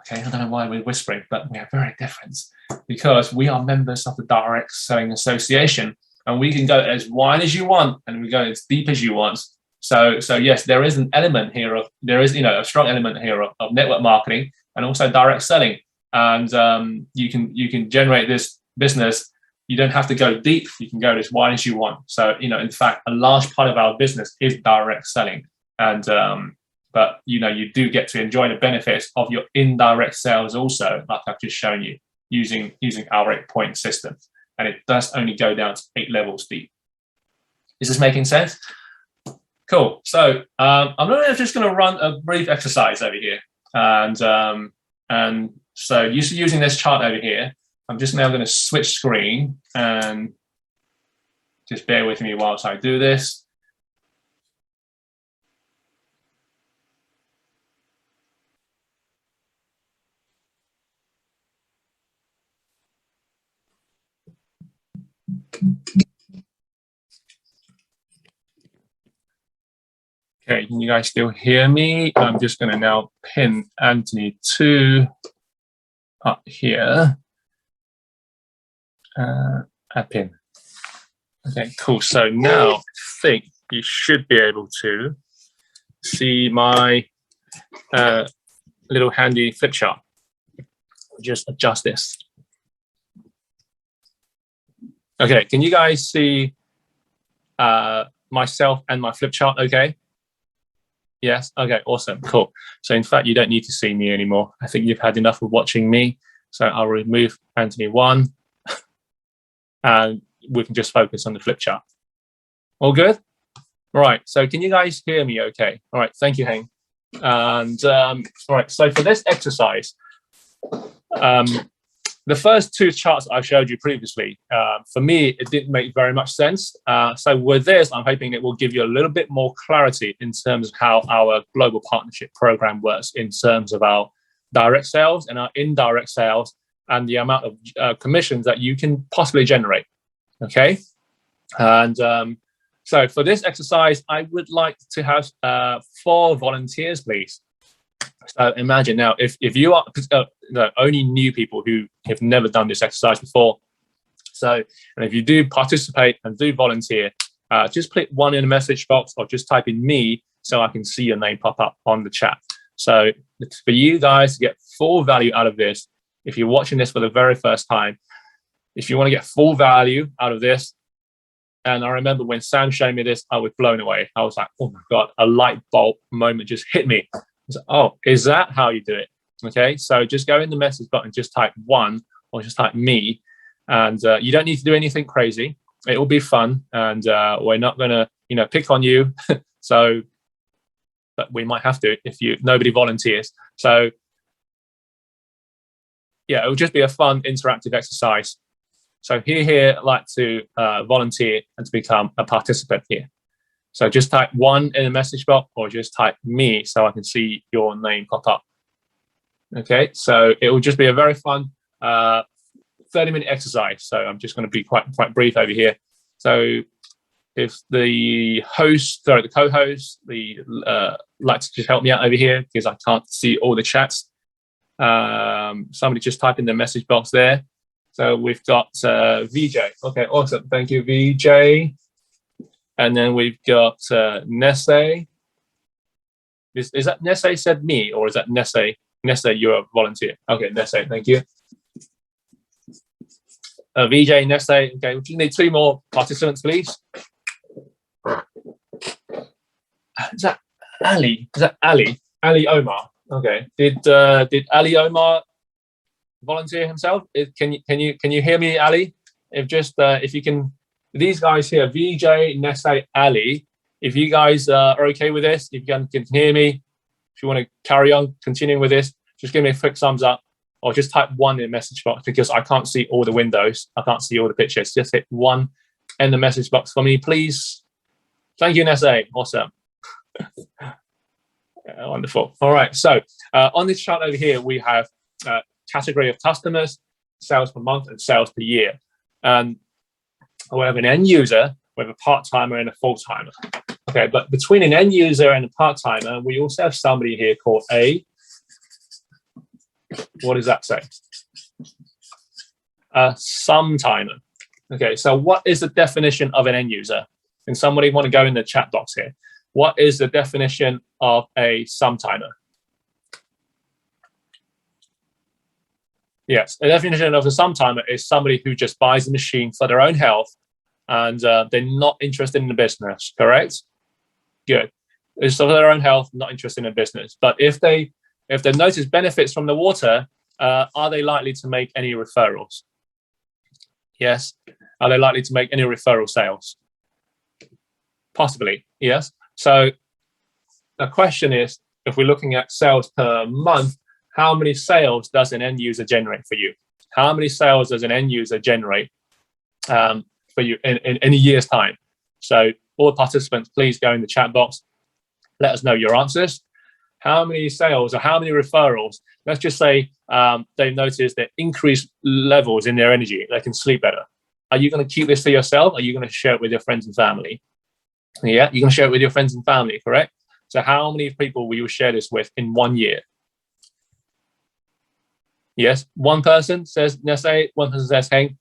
Okay, I don't know why we're whispering, but we are very different because we are members of the Direct Selling Association, and we can go as wide as you want, and we go as deep as you want. So yes, there is an element here of a strong element here of network marketing and also direct selling, and you can generate this business. You don't have to go deep. You can go as wide as you want. So in fact, a large part of our business is direct selling, and but you do get to enjoy the benefits of your indirect sales also, like I've just shown you, using our 8-point system. And it does only go down to 8 levels deep. Is this making sense? Cool. So I'm just going to run a brief exercise over here. And so using this chart over here, I'm just now going to switch screen, and just bear with me whilst I do this. Okay, can you guys still hear me? I'm just going to now pin Anthony 2 up here. Add pin. Okay, cool. So now I think you should be able to see my little handy flip chart. Just adjust this. Okay, can you guys see myself and my flip chart okay? Yes? Okay, awesome, cool. So in fact, you don't need to see me anymore. I think you've had enough of watching me. So I'll remove Anthony 1 and we can just focus on the flip chart. All good? All right, so can you guys hear me okay? All right, thank you, Heng. And all right, so for this exercise, the first 2 charts I showed you previously, for me, it didn't make very much sense. So with this, I'm hoping it will give you a little bit more clarity in terms of how our global partnership program works in terms of our direct sales and our indirect sales and the amount of commissions that you can possibly generate, okay? And so for this exercise, I would like to have 4 volunteers, please. So imagine now, if you are only new people who have never done this exercise before, and if you do participate and do volunteer, just click 1 in the message box or just type in me so I can see your name pop up on the chat. So for you guys to get full value out of this, if you're watching this for the very first time, if you want to get full value out of this, and I remember when Sam showed me this, I was blown away. I was like, oh my God, a light bulb moment just hit me. So, oh, is that how you do it? Okay, so just go in the message button, just type 1 or just type me, and you don't need to do anything crazy. It will be fun, and we're not going to, pick on you. So, but we might have to if nobody volunteers. So, yeah, it will just be a fun interactive exercise. So here, I'd like to volunteer and to become a participant here. So just type 1 in the message box or just type me so I can see your name pop up. Okay, so it will just be a very fun 30-minute exercise. So I'm just going to be quite brief over here. So if the co-host, like to just help me out over here because I can't see all the chats. Somebody just type in the message box there. So we've got VJ. Okay, awesome. Thank you, VJ. And then we've got Nesse. Is that Nesse said me, or is that Nesse? Nesse, you're a volunteer. Okay, Nesse, thank you. VJ, Nesse. Okay, we just need 2 more participants, please. Is that Ali? Is that Ali? Ali Omar. Okay. Did Ali Omar volunteer himself? Can you hear me, Ali? If you can, these guys here, VJ, Nesse, Ali. If you guys are okay with this, if you can hear me, if you want to carry on continuing with this, just give me a quick thumbs up, or just type 1 in the message box, because I can't see all the windows. I can't see all the pictures. Just hit 1 in the message box for me, please. Thank you, Nesse. Awesome. Wonderful. All right. So on this chart over here, we have category of customers, sales per month, and sales per year. And we have an end user, we have a part-timer and a full-timer. Okay, but between an end user and a part-timer, we also have somebody here called a, what does that say? A sometime. Okay, so what is the definition of an end user? And somebody want to go in the chat box here. What is the definition of a sometimer? Yes, the definition of a sometimer is somebody who just buys the machine for their own health, and they're not interested in the business, correct? Good. It's for their own health, not interested in the business. But if they notice benefits from the water, are they likely to make any referrals? Yes. Are they likely to make any referral sales? Possibly, yes. So the question is, if we're looking at sales per month, how many sales does an end user generate for you? How many sales does an end user generate for you in a year's time? So all participants, please go in the chat box. Let us know your answers. How many sales or how many referrals? Let's just say they've noticed that increased levels in their energy. They can sleep better. Are you going to keep this to yourself? Or are you going to share it with your friends and family? Yeah, you're going to share it with your friends and family, correct? So how many people will you share this with in 1 year? Yes, one person says Nesse, one person says Heng.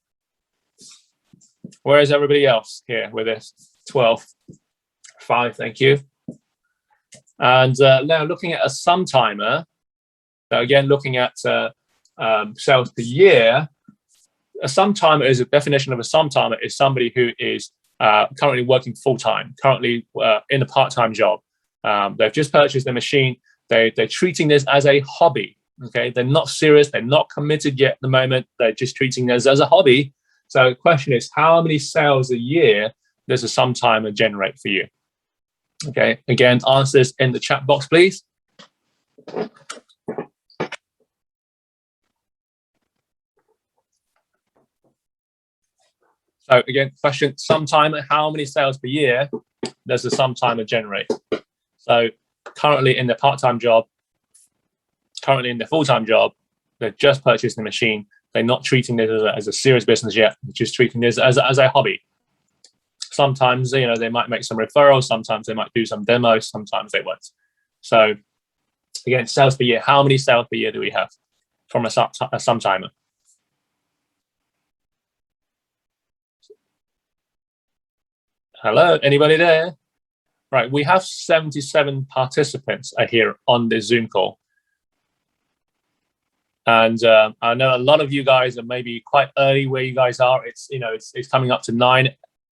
Where is everybody else here with this? 12. 5, thank you. And now looking at a sometimer, so again, looking at sales per year, a sometimer is a definition of a sometimer is somebody who is currently working full-time, currently in a part-time job. They've just purchased the machine. They're treating this as a hobby. Okay, they're not serious. They're not committed yet at the moment. They're just treating this as a hobby. So the question is, how many sales a year does a sometimer generate for you? Okay, again, answers in the chat box, please. So again, question, sometimer, how many sales per year does a sometimer generate? So currently in the part-time job, currently in the full-time job, they've just purchased the machine. They're not treating this as a serious business yet. They're just treating this as a hobby. Sometimes, you know, they might make some referrals. Sometimes they might do some demos. Sometimes they won't. So again, sales per year. How many sales per year do we have from a sometimer? Hello, anybody there? Right, we have 77 participants here on this Zoom call. And I know a lot of you guys are maybe quite early where you guys are. It's, you know, it's coming up to 9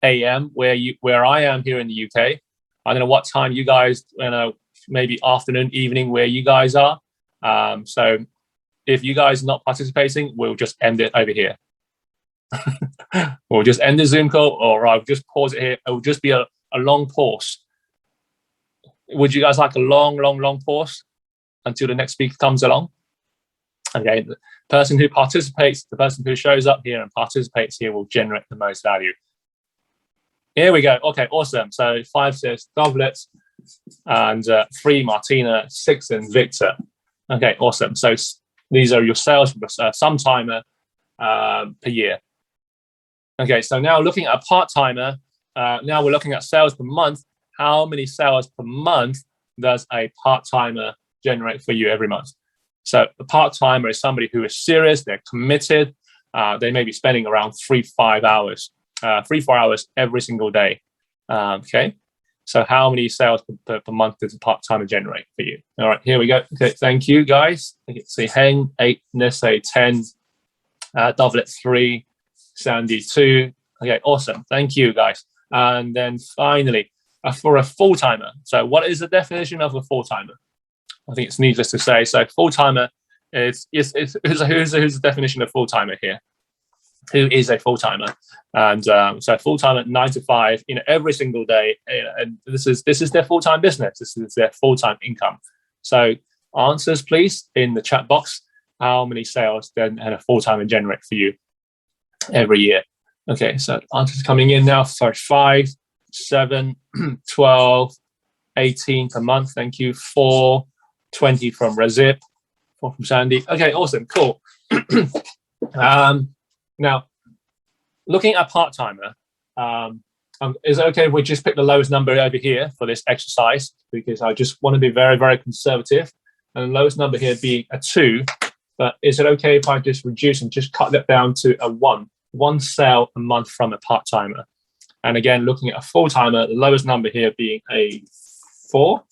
a.m. where I am here in the UK. I don't know what time you guys, you know, maybe afternoon, evening where you guys are. So if you guys are not participating, we'll just end it over here. We'll just end the Zoom call, or I'll just pause it here. It will just be a long pause. Would you guys like a long pause until the next speaker comes along? Okay, the person who participates, the person who shows up here and participates here will generate the most value. Here we go. Okay, awesome. So 5 says Doublet, and 3 Martina, 6 and Victor. Okay, awesome. So these are your sales for sometimer per year. Okay, so now looking at a part-timer, now we're looking at sales per month. How many sales per month does a part-timer generate for you every month? So a part-timer is somebody who is serious, they're committed, they may be spending around 3-4 hours every single day. Okay, so how many sales per month does a part-timer generate for you? All right, here we go. Okay, thank you guys. I get to see Heng, 8, Nesse, 10, Doublet, 3, Sandy, 2. Okay, awesome. Thank you guys. And then finally, for a full-timer. So what is the definition of a full-timer? I think it's needless to say. So full-timer is who's the definition of full-timer here? Who is a full-timer? And so full-timer 9 to 5, every single day, and this is their full-time business. This is their full-time income. So answers, please, in the chat box. How many sales then and a full-timer generate for you every year? Okay, so answers coming in now. Sorry, 5, 7, 12, 18 per month. Thank you. 4, 20 from Razip, 4 from Sandy. Okay, awesome, cool. Now, looking at part-timer, is it okay if we just pick the lowest number over here for this exercise? Because I just want to be very, very conservative. And the lowest number here being a 2. But is it okay if I just reduce and just cut that down to a 1 sale a month from a part-timer? And again, looking at a full-timer, the lowest number here being a 4.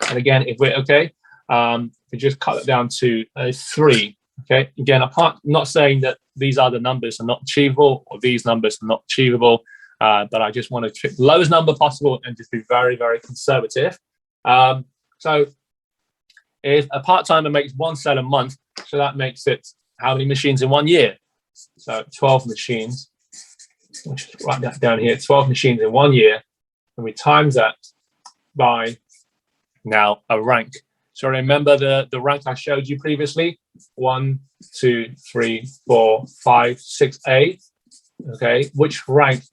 And again, if we're okay, we just cut it down to a 3. Okay, again, I'm not saying that these are the numbers are not achievable or these numbers are not achievable, but I just want to pick the lowest number possible and just be very, very conservative. So if a part-timer makes 1 sale a month, so that makes it how many machines in 1 year? So 12 machines. I'll just write that down here, 12 machines in 1 year, and we times that by now a rank. So remember the rank I showed you previously, 1, 2, 3, 4, 5, 6, 8. Okay, which rank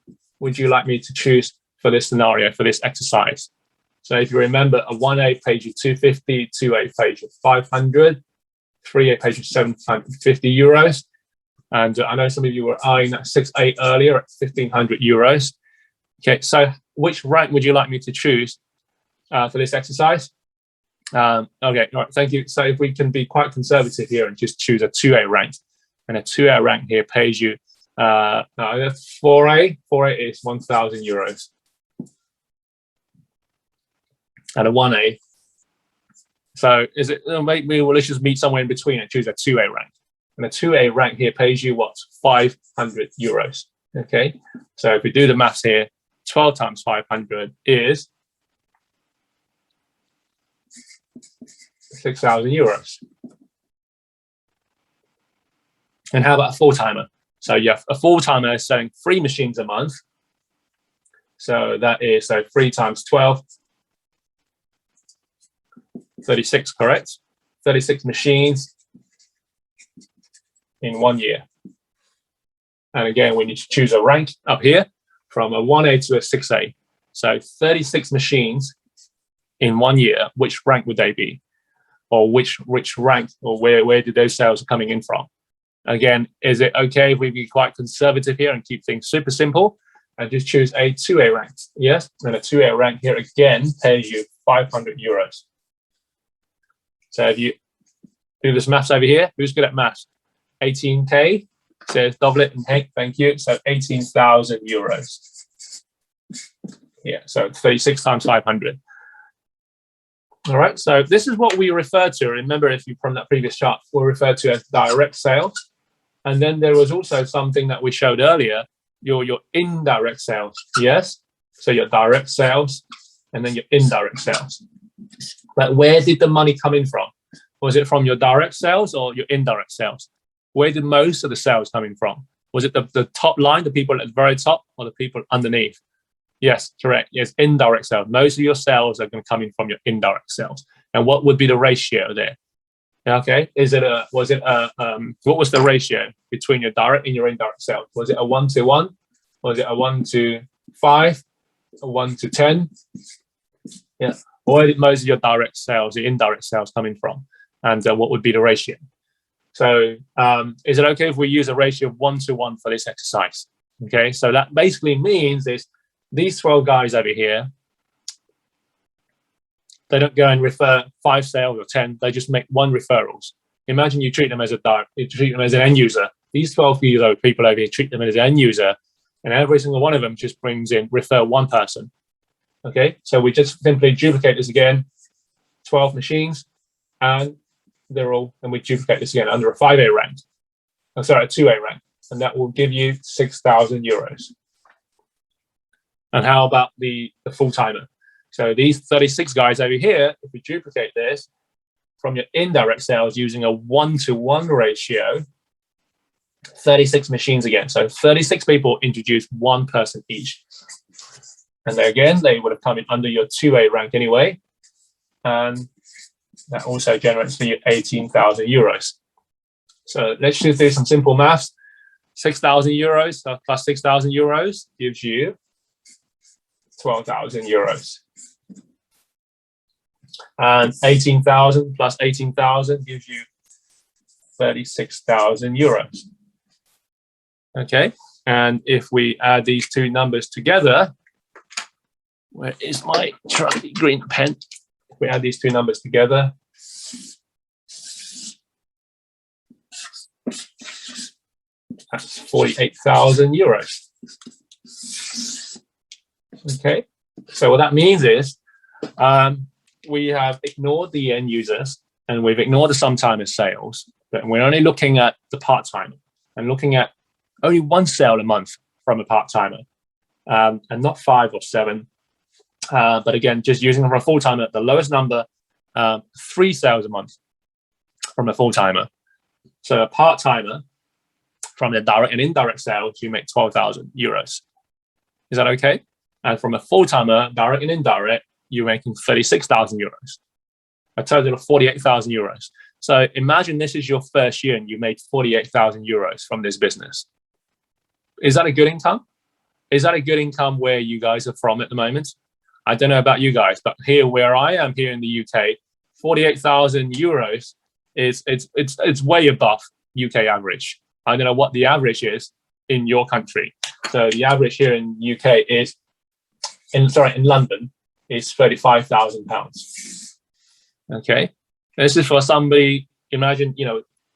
would you like me to choose for this scenario, for this exercise? So if you remember, a 1A pays you 250, 2A pays you 500, 3A pays you 750 euros. And I know some of you were eyeing that 6A earlier at 1,500 euros. Okay, so which rank would you like me to choose for this exercise? Okay, all right, thank you. So if we can be quite conservative here and just choose a 2A rank, and a 2A rank here pays you, no, that's 4A. 4A is 1,000 euros. And a 1A. So is it, maybe let's just meet somewhere in between and choose a 2A rank. And a 2A rank here pays you what? 500 euros. Okay, so if we do the maths here, 12 times 500 is 6,000 euros. And how about a full-timer? So you have a full-timer selling 3 machines a month. So that is 3 times 12, 36, correct? 36 machines in 1 year. And again, we need to choose a rank up here from a 1A to a 6A. So 36 machines in 1 year, which rank would they be? Or which rank, or where did those sales coming in from? Again, is it okay if we be quite conservative here and keep things super simple and just choose a 2A rank? Yes, and a 2A rank here again pays you 500 euros. So if you do this maths over here, who's good at maths? 18K, says double it and Hank, thank you. So 18,000 euros. Yeah, so 36 times 500. All right, so this is what we refer to. Remember, if you from that previous chart, we refer to as direct sales. And then there was also something that we showed earlier, your indirect sales. Yes, so your direct sales and then your indirect sales. But where did the money come in from? Was it from your direct sales or your indirect sales? Where did most of the sales coming from? Was it the top line, the people at the very top, or the people underneath? Yes, correct. Yes, indirect sales. Most of your sales are going to come in from your indirect sales. And what would be the ratio there? Okay, what was the ratio between your direct and your indirect sales? Was it a 1-to-1? Was it a 1-to-5? A 1-to-10? Yeah. Where did most of your direct sales, your indirect sales coming from? And what would be the ratio? So is it okay if we use a ratio of 1-to-1 for this exercise? Okay, so that basically means is these 12 guys over here, they don't go and refer 5 sales or 10, they just make 1 referrals. Imagine you treat them as an end user. These 12 people over here treat them as an end user, and every single one of them just refer 1 person. Okay, so we just simply duplicate this again, 12 machines, and we duplicate this again under a 5A rank. A 2A rank, and that will give you 6,000 euros. And how about the full-timer? So these 36 guys over here, if we duplicate this from your indirect sales using a 1-to-1 ratio, 36 machines again. So 36 people introduce one person each. And again, they would have come in under your 2A rank anyway. And that also generates for you 18,000 euros. So let's just do some simple maths. 6,000 euros plus 6,000 euros gives you 12,000 euros. And 18,000 plus 18,000 gives you 36,000 euros. Okay, and if we add these two numbers together, where is my trusty green pen? If we add these two numbers together, that's 48,000 euros. Okay, so what that means is we have ignored the end users and we've ignored the sometime sales, but we're only looking at the part-timer and looking at only one sale a month from a part-timer and not 5 or 7. But again, just using them for a full-timer, the lowest number, 3 sales a month from a full-timer. So a part-timer from the direct and indirect sales, you make 12,000 euros. Is that okay? And from a full-timer, direct and indirect, you're making 36,000 euros, a total of 48,000 euros. So imagine this is your first year and you made 48,000 euros from this business. Is that a good income? Is that a good income where you guys are from at the moment? I don't know about you guys, but here where I am here in the UK, 48,000 euros it's way above UK average. I don't know what the average is in your country. So the average here in UK is, in London, is £35,000. Okay, this is for somebody. Imagine,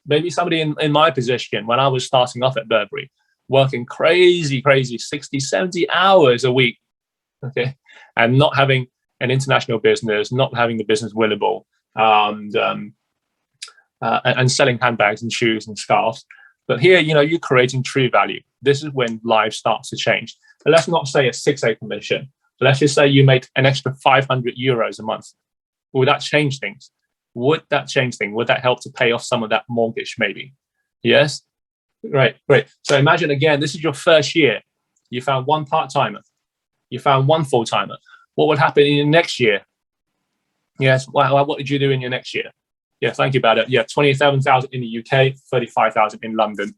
maybe somebody in my position when I was starting off at Burberry, working crazy 60, 70 hours a week. Okay, and not having an international business, not having the business willable, and selling handbags and shoes and scarves. But here, you're creating true value. This is when life starts to change. But let's not say a 6A commission. Let's just say you made an extra 500 euros a month. Would that change things? Would that change things? Would that help to pay off some of that mortgage maybe? Yes? Great. So imagine again, this is your first year. You found one part-timer. You found one full-timer. What would happen in your next year? Yes. What did you do in your next year? Yeah, thank you about it. Yeah, 27,000 in the UK, 35,000 in London.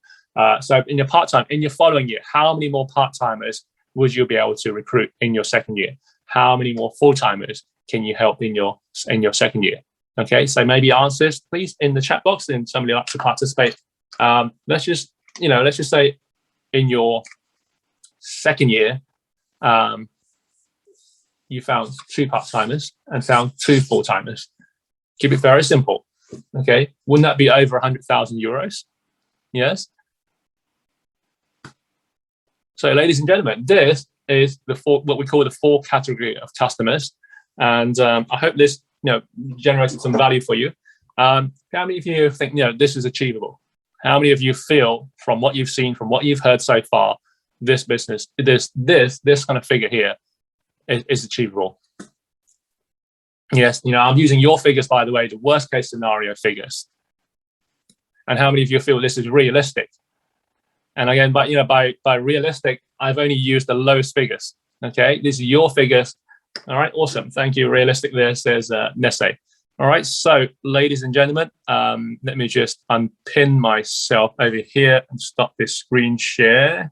So in your part-time, in your following year, how many more part-timers would you be able to recruit in your second year? How many more full-timers can you help in your second year? Okay, so maybe answers, please, in the chat box, and somebody likes to participate. Let's just say in your second year, you found 2 part-timers and found 2 full-timers. Keep it very simple. Okay, wouldn't that be over 100,000 euros? Yes. So, ladies and gentlemen, this is what we call the 4 category of customers, and I hope this generated some value for you. How many of you think this is achievable? How many of you feel, from what you've seen, from what you've heard so far, this business, this kind of figure here is achievable? Yes, I'm using your figures, by the way, the worst case scenario figures. And how many of you feel this is realistic? And again, by realistic, I've only used the lowest figures. Okay, these are your figures. All right, awesome. Thank you. Realistic. There's Nesse. All right, so ladies and gentlemen, let me just unpin myself over here and stop this screen share.